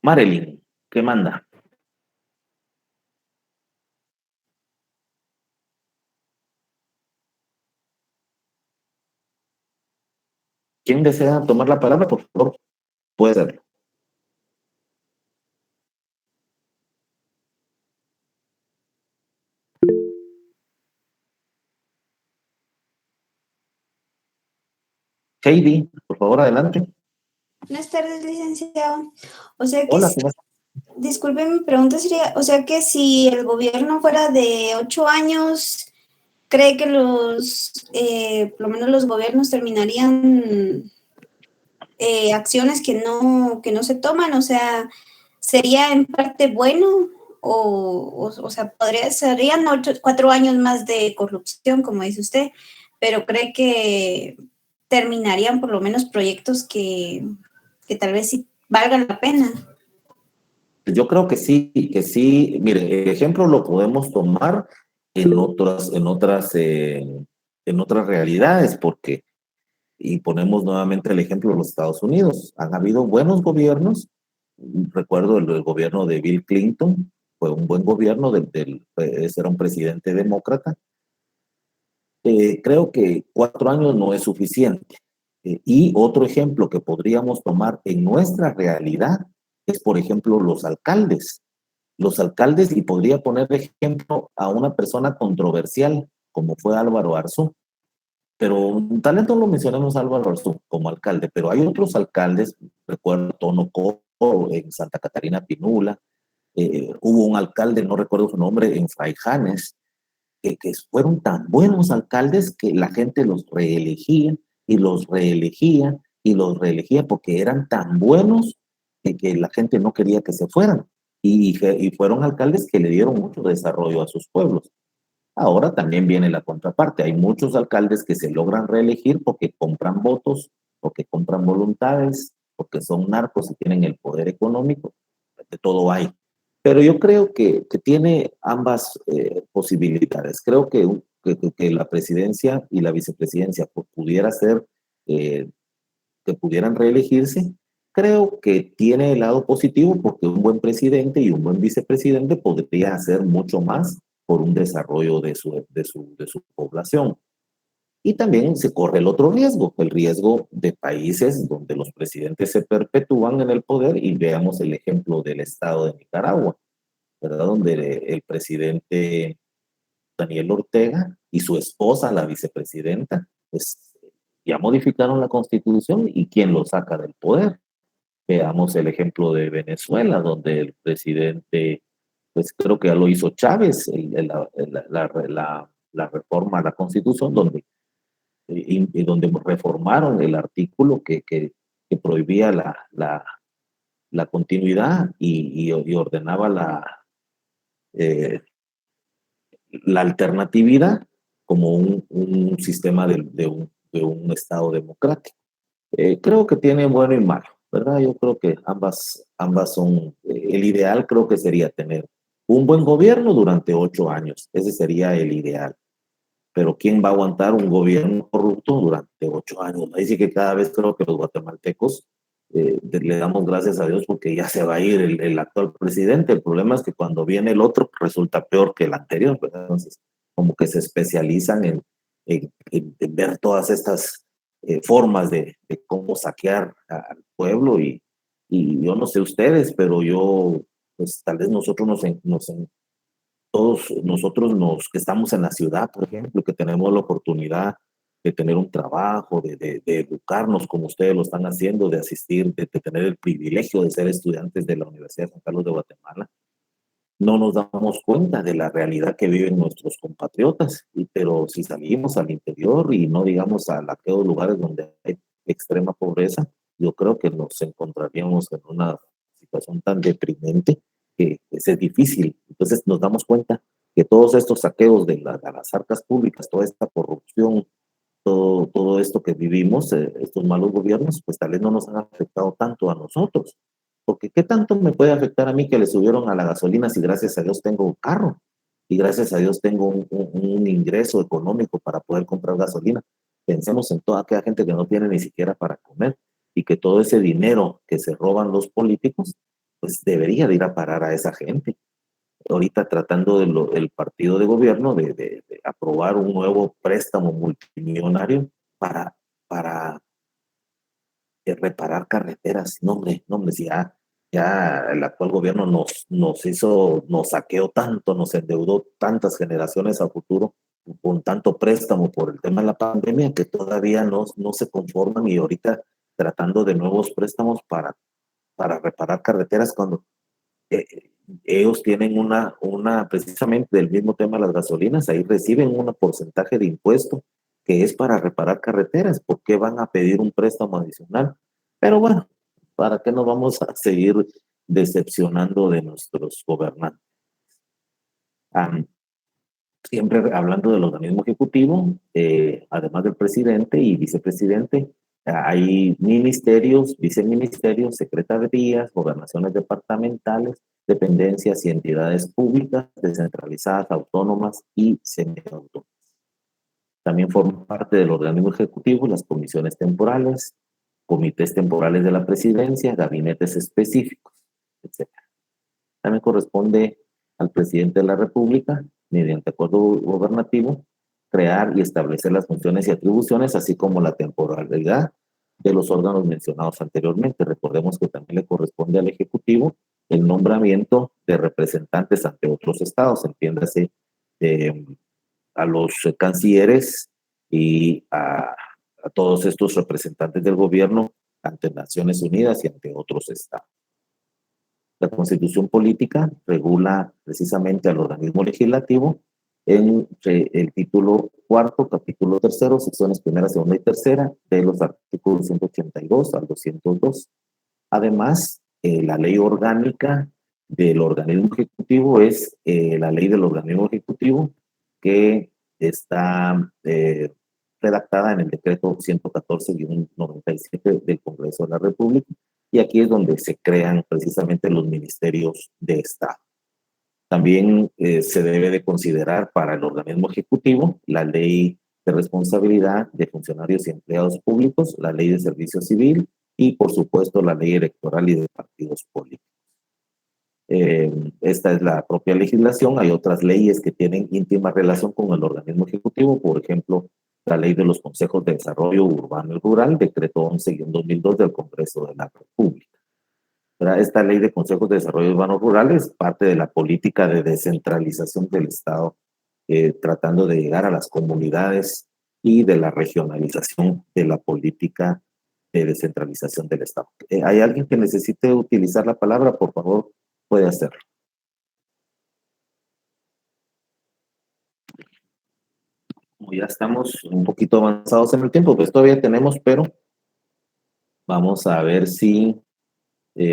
Marilyn, ¿qué manda? ¿Quién desea tomar la palabra? Por favor, puede ser. Heidi, por favor, adelante. Buenas tardes, licenciado. O sea que, Hola, ¿cómo estás? disculpe, mi pregunta sería, o sea que si el gobierno fuera de 8 años, ¿cree que por lo menos los gobiernos terminarían acciones que no se toman? O sea, ¿sería en parte bueno? O sea, serían 4 años más de corrupción, como dice usted, pero ¿cree que terminarían por lo menos proyectos que tal vez sí valgan la pena? Yo creo que sí, que sí. Mire, el ejemplo lo podemos tomar en otras realidades, porque, y ponemos nuevamente el ejemplo de los Estados Unidos. Han habido buenos gobiernos. Recuerdo el gobierno de Bill Clinton, fue un buen gobierno, era un presidente demócrata. Creo que 4 años no es suficiente. Y otro ejemplo que podríamos tomar en nuestra realidad es, por ejemplo, los alcaldes. Los alcaldes, y podría poner de ejemplo a una persona controversial como fue Álvaro Arzú, pero tal vez no lo mencionemos a Álvaro Arzú como alcalde, pero hay otros alcaldes, recuerdo Tono Cobo en Santa Catarina Pinula, hubo un alcalde, no recuerdo su nombre, en Fraijanes, que fueron tan buenos alcaldes que la gente los reelegía y los reelegía y los reelegía porque eran tan buenos que la gente no quería que se fueran. Y fueron alcaldes que le dieron mucho desarrollo a sus pueblos. Ahora también viene la contraparte. Hay muchos alcaldes que se logran reelegir porque compran votos, porque compran voluntades, porque son narcos y tienen el poder económico. De todo hay. Pero yo creo que tiene ambas posibilidades. Creo que la presidencia y la vicepresidencia pudiera ser, eh, que pudieran reelegirse. Creo que tiene el lado positivo porque un buen presidente y un buen vicepresidente podría hacer mucho más por un desarrollo de su población. Y también se corre el otro riesgo, el riesgo de países donde los presidentes se perpetúan en el poder, y veamos el ejemplo del estado de Nicaragua, ¿verdad? Donde el presidente Daniel Ortega y su esposa, la vicepresidenta, pues ya modificaron la constitución, y ¿quién lo saca del poder? Veamos el ejemplo de Venezuela, donde el presidente, pues creo que ya lo hizo Chávez, la reforma a la constitución, y donde reformaron el artículo que prohibía la continuidad y ordenaba eh, la alternatividad como un sistema de un Estado democrático. Creo que tiene bueno y malo, ¿verdad? Yo creo que ambas son, el ideal creo que sería tener un buen gobierno durante 8 años, ese sería el ideal. Pero ¿quién va a aguantar un gobierno corrupto durante 8 años? Ahí sí que cada vez creo que los guatemaltecos le damos gracias a Dios porque ya se va a ir el actual presidente. El problema es que cuando viene el otro resulta peor que el anterior, ¿verdad? Entonces, como que se especializan en ver todas estas formas de cómo saquear al pueblo y yo no sé ustedes, pero yo, pues tal vez nosotros todos nosotros que estamos en la ciudad, por ejemplo, que tenemos la oportunidad de tener un trabajo, de educarnos como ustedes lo están haciendo, de asistir, de tener el privilegio de ser estudiantes de la Universidad de San Carlos de Guatemala, no nos damos cuenta de la realidad que viven nuestros compatriotas. Pero si salimos al interior y no digamos a aquellos lugares donde hay extrema pobreza, yo creo que nos encontraríamos en una situación tan deprimente que es difícil. Entonces nos damos cuenta que todos estos saqueos de las arcas públicas, toda esta corrupción, todo esto que vivimos, estos malos gobiernos, pues tal vez no nos han afectado tanto a nosotros. Porque ¿qué tanto me puede afectar a mí que le subieron a la gasolina si gracias a Dios tengo un carro? Y gracias a Dios tengo un ingreso económico para poder comprar gasolina. Pensemos en toda aquella gente que no tiene ni siquiera para comer y que todo ese dinero que se roban los políticos, pues debería de ir a parar a esa gente. Ahorita tratando del partido de gobierno de aprobar un nuevo préstamo multimillonario para reparar carreteras. No, hombre, no, hombre, si ya el actual gobierno nos saqueó tanto, nos endeudó tantas generaciones a futuro con tanto préstamo por el tema de la pandemia que todavía no se conforman y ahorita tratando de nuevos préstamos para reparar carreteras cuando eh, ellos tienen precisamente del mismo tema de las gasolinas, ahí reciben un porcentaje de impuesto que es para reparar carreteras. ¿Por qué van a pedir un préstamo adicional? Pero bueno, ¿para qué nos vamos a seguir decepcionando de nuestros gobernantes? Um, Siempre hablando del organismo ejecutivo, además del presidente y vicepresidente, hay ministerios, viceministerios, secretarías, gobernaciones departamentales, dependencias y entidades públicas, descentralizadas, autónomas y semiautónomas. También forman parte del organismo ejecutivo las comisiones temporales, comités temporales de la presidencia, gabinetes específicos, etc. También corresponde al presidente de la República, mediante acuerdo gubernativo, crear y establecer las funciones y atribuciones, así como la temporalidad de los órganos mencionados anteriormente. Recordemos que también le corresponde al Ejecutivo el nombramiento de representantes ante otros estados, entiéndase, a los cancilleres y a todos estos representantes del gobierno ante Naciones Unidas y ante otros estados. La Constitución Política regula precisamente al organismo legislativo en el título cuarto, capítulo tercero, secciones primera, segunda y tercera, de los artículos 182 al 202. Además, la ley orgánica del organismo ejecutivo es la ley del organismo ejecutivo que está redactada en el decreto 114-97 del Congreso de la República, y aquí es donde se crean precisamente los ministerios de Estado. También se debe de considerar para el organismo ejecutivo la ley de responsabilidad de funcionarios y empleados públicos, la ley de servicio civil y por supuesto la ley electoral y de partidos políticos. Esta es la propia legislación. Hay otras leyes que tienen íntima relación con el organismo ejecutivo, por ejemplo, la ley de los consejos de desarrollo urbano y rural, decreto 11-2002 del Congreso de la República. Esta ley de consejos de desarrollo urbano rural es parte de la política de descentralización del Estado, tratando de llegar a las comunidades y de la regionalización de la política de descentralización del Estado. ¿Hay alguien que necesite utilizar la palabra? Por favor, puede hacerlo. Como ya estamos un poquito avanzados en el tiempo, pues todavía tenemos, pero vamos a ver si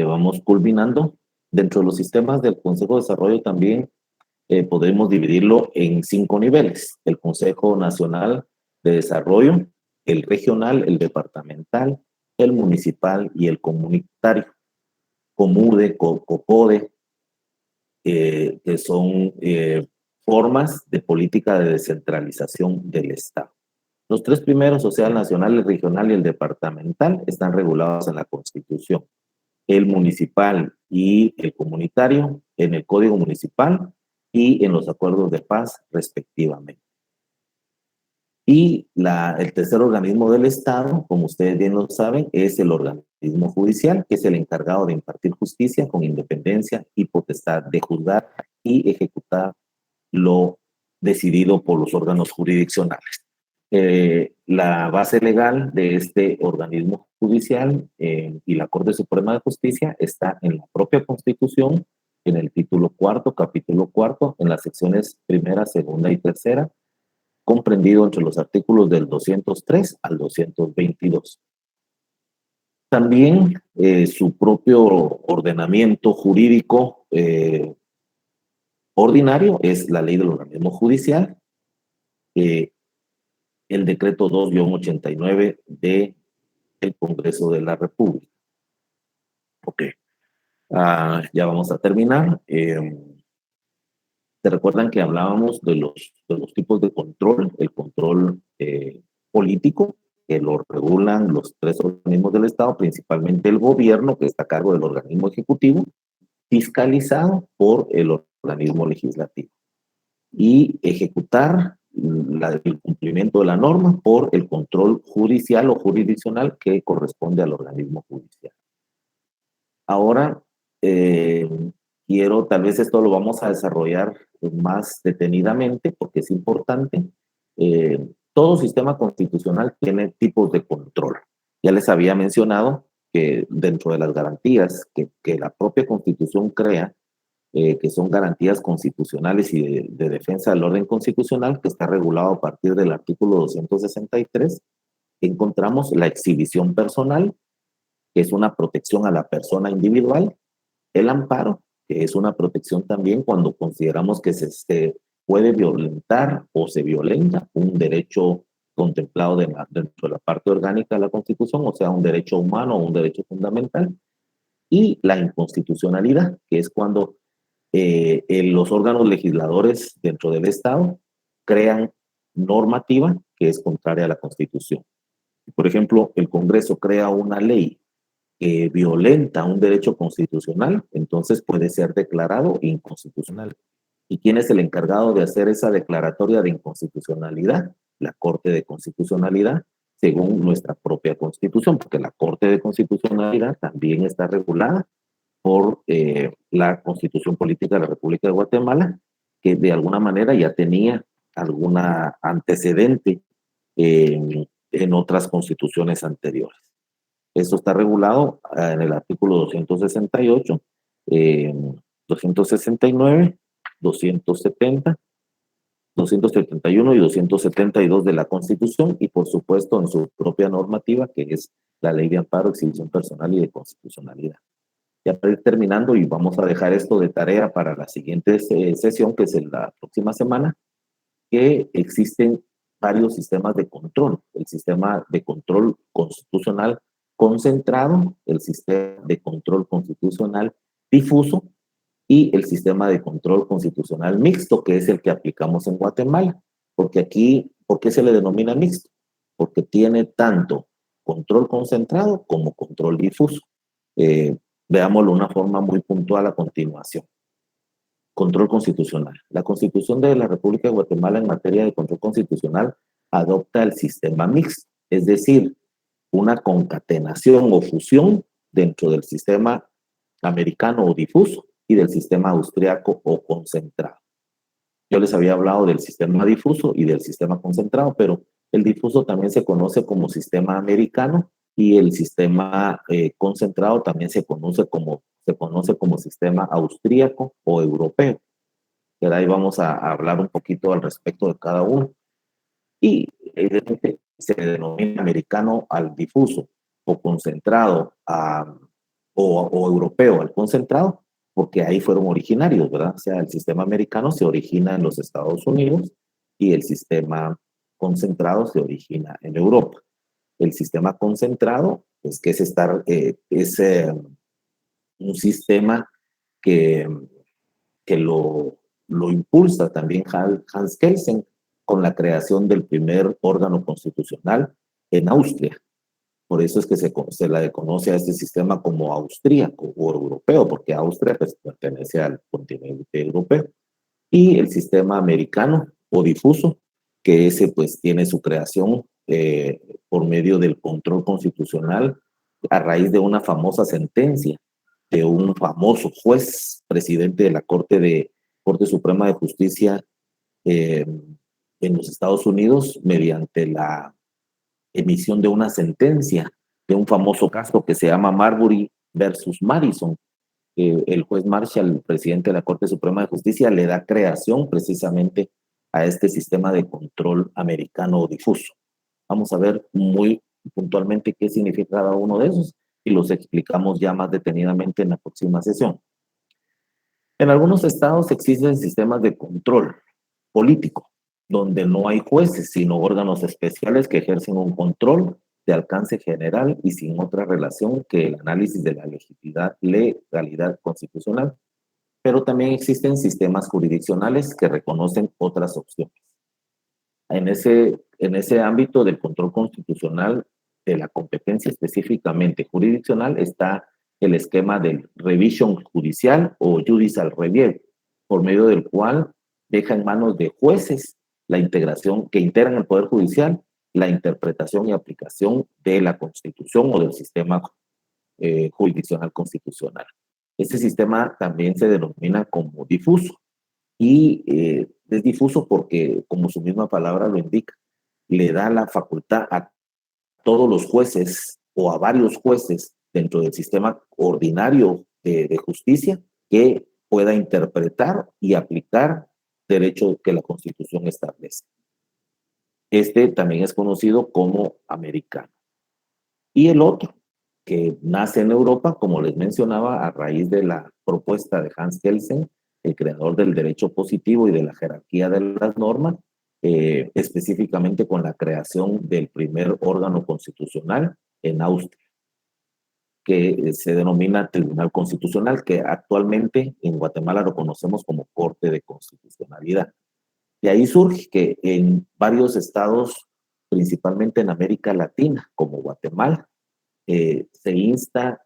vamos culminando. Dentro de los sistemas del Consejo de Desarrollo también podemos dividirlo en 5 niveles: el Consejo Nacional de Desarrollo, el regional, el departamental, el municipal y el comunitario. COMUDE, COPODE, que son formas de política de descentralización del Estado. Los 3 primeros, o sea, el nacional, el regional y el departamental, están regulados en la Constitución. El municipal y el comunitario en el Código Municipal y en los acuerdos de paz, respectivamente. Y el tercer organismo del Estado, como ustedes bien lo saben, es el organismo judicial, que es el encargado de impartir justicia con independencia y potestad de juzgar y ejecutar lo decidido por los órganos jurisdiccionales. La base legal de este organismo judicial y la Corte Suprema de Justicia está en la propia Constitución, en el título cuarto, capítulo cuarto, en las secciones primera, segunda y tercera, comprendido entre los artículos del 203 al 222. También su propio ordenamiento jurídico ordinario es la ley del organismo judicial, el decreto 2-89 del Congreso de la República. Ok, ya vamos a terminar. ¿Se recuerdan que hablábamos de los tipos de control? El control político, que lo regulan los 3 organismos del Estado, principalmente el gobierno, que está a cargo del organismo ejecutivo, fiscalizado por el organismo legislativo, y ejecutar el cumplimiento de la norma por el control judicial o jurisdiccional que corresponde al organismo judicial. Ahora, tal vez esto lo vamos a desarrollar más detenidamente porque es importante. Todo sistema constitucional tiene tipos de control. Ya les había mencionado que dentro de las garantías que la propia Constitución crea, que son garantías constitucionales y de defensa del orden constitucional, que está regulado a partir del artículo 263, encontramos la exhibición personal, que es una protección a la persona individual; el amparo, que es una protección también cuando consideramos que se puede violentar o se violenta un derecho contemplado dentro de la parte orgánica de la Constitución, o sea, un derecho humano o un derecho fundamental; y la inconstitucionalidad, que es cuando los órganos legisladores dentro del Estado crean normativa que es contraria a la Constitución. Por ejemplo, el Congreso crea una ley que violenta un derecho constitucional, entonces puede ser declarado inconstitucional. ¿Y quién es el encargado de hacer esa declaratoria de inconstitucionalidad? La Corte de Constitucionalidad, según nuestra propia Constitución, porque la Corte de Constitucionalidad también está regulada por la Constitución Política de la República de Guatemala, que de alguna manera ya tenía alguna antecedente en otras constituciones anteriores. Esto está regulado en el artículo 268, 269, 270, 271 y 272 de la Constitución, y por supuesto en su propia normativa, que es la Ley de Amparo, Exhibición Personal y de Constitucionalidad. Ya para ir terminando, y vamos a dejar esto de tarea para la siguiente sesión, que es en la próxima semana, que existen varios sistemas de control: el sistema de control constitucional concentrado, el sistema de control constitucional difuso y el sistema de control constitucional mixto, que es el que aplicamos en Guatemala. Porque aquí, ¿por qué se le denomina mixto? Porque tiene tanto control concentrado como control difuso. Veámoslo de una forma muy puntual a continuación. Control constitucional. La Constitución de la República de Guatemala en materia de control constitucional adopta el sistema mixto, es decir, una concatenación o fusión dentro del sistema americano o difuso y del sistema austriaco o concentrado. Yo les había hablado del sistema difuso y del sistema concentrado, pero el difuso también se conoce como sistema americano, y el sistema concentrado también se conoce como sistema austríaco o europeo. Pero ahí vamos a hablar un poquito al respecto de cada uno. Y evidentemente se denomina americano al difuso, o concentrado o europeo al concentrado, porque ahí fueron originarios, ¿verdad? O sea, el sistema americano se origina en los Estados Unidos y el sistema concentrado se origina en Europa. El sistema concentrado, pues que es un sistema que, que lo impulsa también Hans Kelsen con la creación del primer órgano constitucional en Austria. Por eso es que se la conoce a este sistema como austríaco o europeo, porque Austria pues, pertenece al continente europeo. Y el sistema americano o difuso, que ese pues tiene su creación por medio del control constitucional a raíz de una famosa sentencia de un famoso juez, presidente de la Corte Suprema de Justicia eh, en los Estados Unidos, mediante la emisión de una sentencia de un famoso caso que se llama Marbury versus Madison. El juez Marshall, presidente de la Corte Suprema de Justicia, le da creación precisamente a este sistema de control americano difuso. Vamos a ver muy puntualmente qué significa cada uno de esos y los explicamos ya más detenidamente en la próxima sesión. En algunos estados existen sistemas de control político, donde no hay jueces, sino órganos especiales que ejercen un control de alcance general y sin otra relación que el análisis de la legalidad constitucional. Pero también existen sistemas jurisdiccionales que reconocen otras opciones. En ese ámbito del control constitucional de la competencia específicamente jurisdiccional está el esquema del revision judicial o judicial review, por medio del cual deja en manos de jueces la integración que integran el Poder Judicial, la interpretación y aplicación de la Constitución o del sistema jurisdiccional constitucional. Este sistema también se denomina como difuso y es difuso porque, como su misma palabra lo indica, le da la facultad a todos los jueces o a varios jueces dentro del sistema ordinario de justicia que pueda interpretar y aplicar derecho que la Constitución establece. Este también es conocido como americano. Y el otro, que nace en Europa, como les mencionaba, a raíz de la propuesta de Hans Kelsen, el creador del derecho positivo y de la jerarquía de las normas, específicamente con la creación del primer órgano constitucional en Austria, que se denomina Tribunal Constitucional, que actualmente en Guatemala lo conocemos como Corte de Constitucionalidad. De ahí surge que en varios estados, principalmente en América Latina, como Guatemala, se insta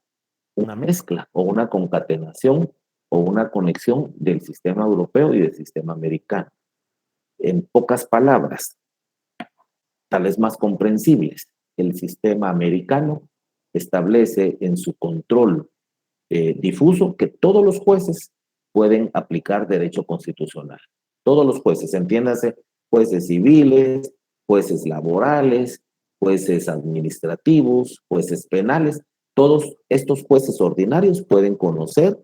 una mezcla o una concatenación o una conexión del sistema europeo y del sistema americano. En pocas palabras, tal vez más comprensibles, el sistema americano establece en su control difuso que todos los jueces pueden aplicar derecho constitucional. Todos los jueces, entiéndase, jueces civiles, jueces laborales, jueces administrativos, jueces penales, todos estos jueces ordinarios pueden conocer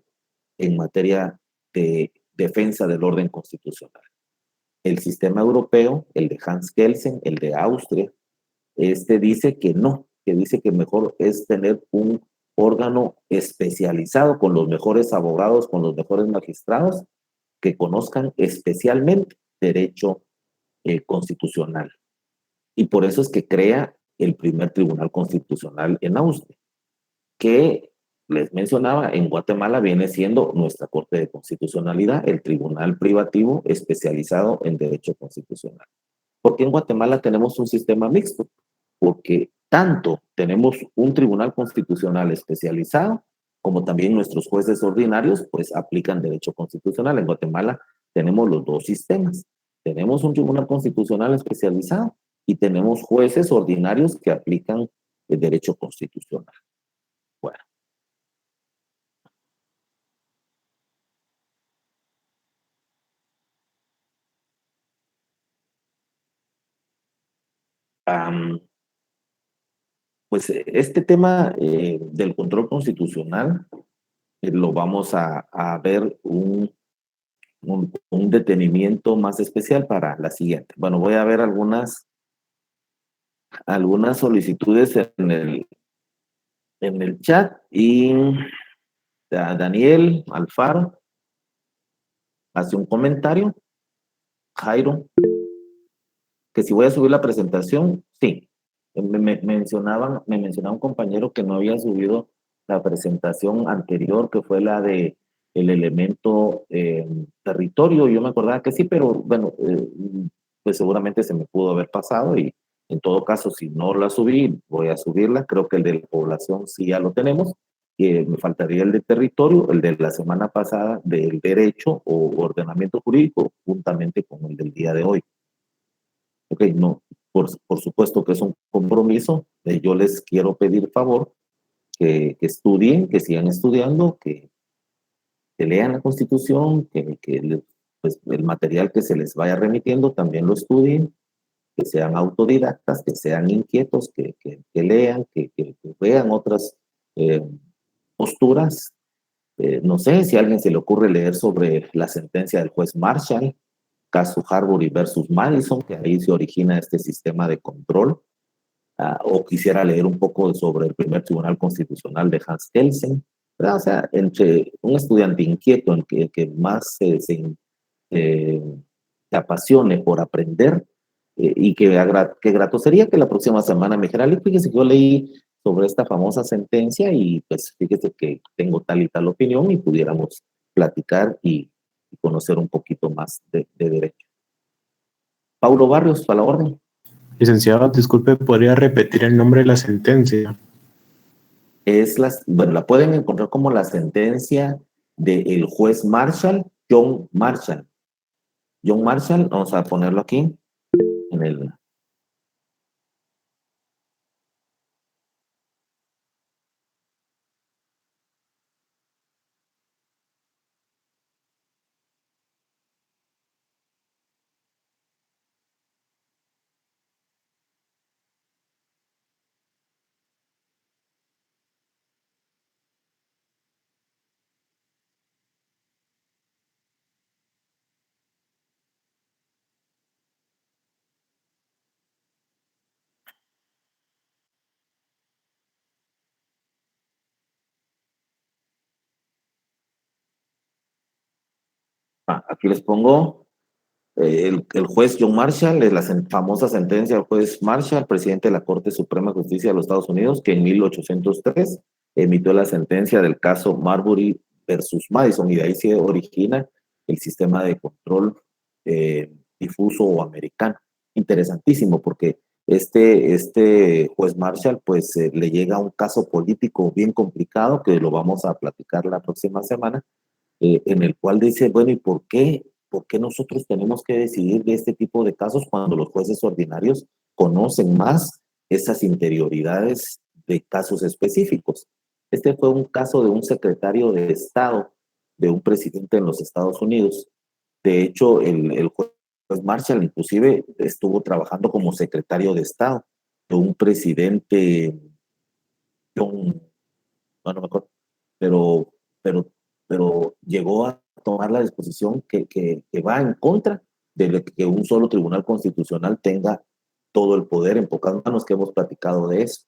en materia de defensa del orden constitucional. El sistema europeo, el de Hans Kelsen, el de Austria, dice que no, que dice que mejor es tener un órgano especializado con los mejores abogados, con los mejores magistrados, que conozcan especialmente derecho constitucional. Y por eso es que crea el primer tribunal constitucional en Austria, que les mencionaba, en Guatemala viene siendo nuestra Corte de Constitucionalidad, el tribunal privativo especializado en derecho constitucional. Porque en Guatemala tenemos un sistema mixto, porque tanto tenemos un tribunal constitucional especializado, como también nuestros jueces ordinarios, pues aplican derecho constitucional. En Guatemala tenemos los dos sistemas. Tenemos un tribunal constitucional especializado y tenemos jueces ordinarios que aplican el derecho constitucional. Bueno. Pues este tema del control constitucional lo vamos a ver un detenimiento más especial para la siguiente. Bueno, voy a ver algunas solicitudes en el chat y Daniel Alfaro hace un comentario. Jairo, que si voy a subir la presentación, sí. Me mencionaba un compañero que no había subido la presentación anterior, que fue la de el elemento territorio. Yo me acordaba que sí, pero bueno, pues seguramente se me pudo haber pasado y en todo caso, si no la subí, voy a subirla. Creo que el de la población sí ya lo tenemos. Me faltaría el de territorio, el de la semana pasada del derecho o ordenamiento jurídico, juntamente con el del día de hoy. Ok, no, por supuesto que es un compromiso. Yo les quiero pedir favor que estudien, que sigan estudiando, que lean la Constitución, pues, el material que se les vaya remitiendo también lo estudien, que sean autodidactas, que sean inquietos, que lean, que vean otras eh, posturas. No sé si a alguien se le ocurre leer sobre la sentencia del juez Marshall, caso Harbury versus Madison, que ahí se origina este sistema de control, o quisiera leer un poco sobre el primer tribunal constitucional de Hans Kelsen, ¿verdad? O sea, entre un estudiante inquieto en que más eh, se apasione por aprender, y que grato sería que la próxima semana me dijera, fíjese que yo leí sobre esta famosa sentencia y pues fíjese que tengo tal y tal opinión y pudiéramos platicar y conocer un poquito más de derecho. Paulo Barrios, para la orden. Licenciado, disculpe, ¿podría repetir el nombre de la sentencia? Bueno, la pueden encontrar como la sentencia del juez Marshall, John Marshall. John Marshall, vamos a ponerlo aquí en el... Aquí les pongo el juez John Marshall, es la famosa sentencia del juez Marshall, presidente de la Corte Suprema de Justicia de los Estados Unidos, que en 1803 emitió la sentencia del caso Marbury versus Madison, y de ahí se origina el sistema de control difuso o americano. Interesantísimo, porque este juez Marshall, pues le llega un caso político bien complicado, que lo vamos a platicar la próxima semana, en el cual dice, bueno, ¿y por qué nosotros tenemos que decidir de este tipo de casos cuando los jueces ordinarios conocen más esas interioridades de casos específicos? Este fue un caso de un secretario de Estado, de un presidente en los Estados Unidos. De hecho, el juez Marshall inclusive estuvo trabajando como secretario de Estado de un presidente, John, no me acuerdo, pero, pero, pero llegó a tomar la disposición que va en contra de que un solo tribunal constitucional tenga todo el poder en pocas manos, que hemos platicado de eso.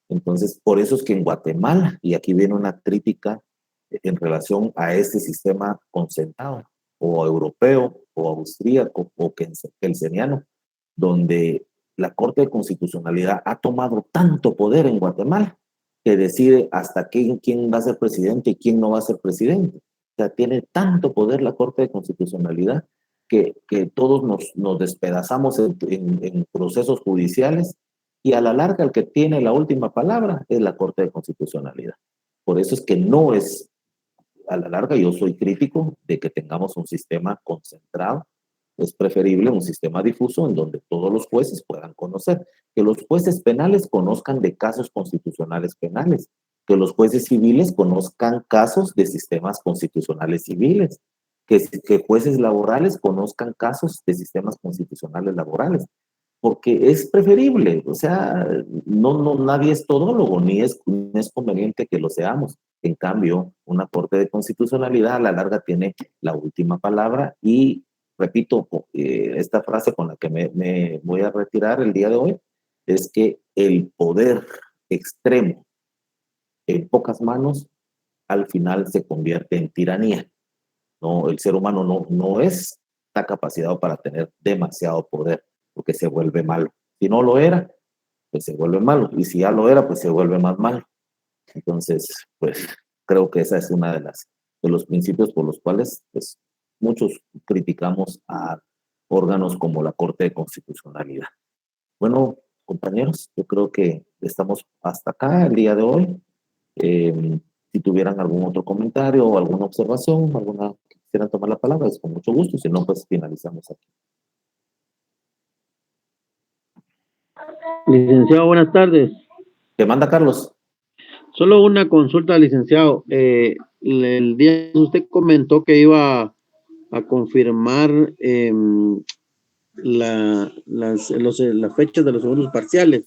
Entonces, por eso es que en Guatemala, y aquí viene una crítica en relación a este sistema concentrado, o europeo, o austríaco, o kelseniano, donde la Corte de Constitucionalidad ha tomado tanto poder en Guatemala que decide hasta quién va a ser presidente y quién no va a ser presidente. O sea, tiene tanto poder la Corte de Constitucionalidad que todos nos despedazamos en procesos judiciales, y a la larga el que tiene la última palabra es la Corte de Constitucionalidad. Por eso es que no es, a la larga yo soy crítico de que tengamos un sistema concentrado. Es preferible un sistema difuso en donde todos los jueces puedan conocer, que los jueces penales conozcan de casos constitucionales penales, que los jueces civiles conozcan casos de sistemas constitucionales civiles, que jueces laborales conozcan casos de sistemas constitucionales laborales, porque es preferible. O sea, nadie es todólogo, ni es conveniente que lo seamos. En cambio, una Corte de Constitucionalidad a la larga tiene la última palabra, y repito, esta frase con la que me voy a retirar el día de hoy, es que el poder extremo en pocas manos al final se convierte en tiranía. No, el ser humano no está capacitado para tener demasiado poder, porque se vuelve malo. Si no lo era, pues se vuelve malo, y si ya lo era, pues se vuelve más malo. Entonces, pues creo que esa es una de los principios por los cuales pues, muchos criticamos a órganos como la Corte de Constitucionalidad. Bueno, compañeros, yo creo que estamos hasta acá el día de hoy. Si tuvieran algún otro comentario o alguna observación, alguna que quisieran tomar la palabra, es con mucho gusto. Si no, pues finalizamos aquí. Licenciado, buenas tardes. ¿Qué manda, Carlos? Solo una consulta, licenciado. El día que usted comentó que iba a confirmar las fechas de los segundos parciales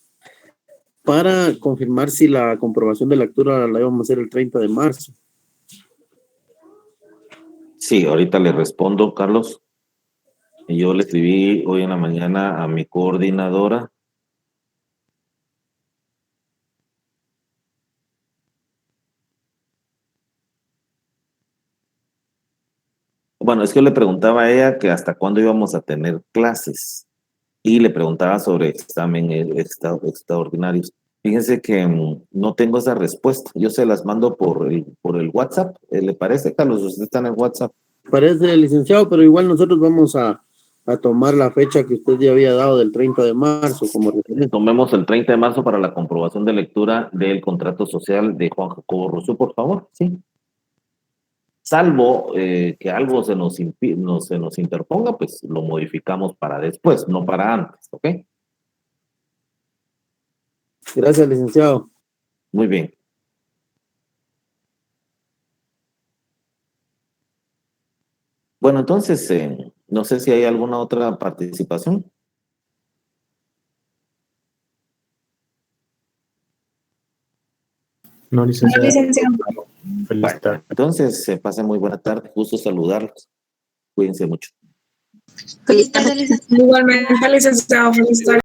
para confirmar si la comprobación de lectura la íbamos a hacer el 30 de marzo. Sí, ahorita le respondo, Carlos. Yo le escribí hoy en la mañana a mi coordinadora. Bueno, es que yo le preguntaba a ella que hasta cuándo íbamos a tener clases y le preguntaba sobre extraordinarios. Fíjense que no tengo esa respuesta. Yo se las mando por el WhatsApp. ¿Le parece, Carlos? Usted está en el WhatsApp. Parece, licenciado, pero igual nosotros vamos a tomar la fecha que usted ya había dado del 30 de marzo como referencia. Tomemos el 30 de marzo para la comprobación de lectura del contrato social de Juan Jacobo Rousseau, por favor. Sí. Salvo que algo se nos interponga, pues lo modificamos para después, no para antes, ¿ok? Gracias, licenciado. Muy bien. Bueno, entonces, no sé si hay alguna otra participación. No, licenciado. Feliz Bueno, tarde. entonces, pasen muy buena tarde. Gusto saludarlos. Cuídense mucho. Feliz tarde, licenciado. Igualmente, licenciado. Feliz tarde.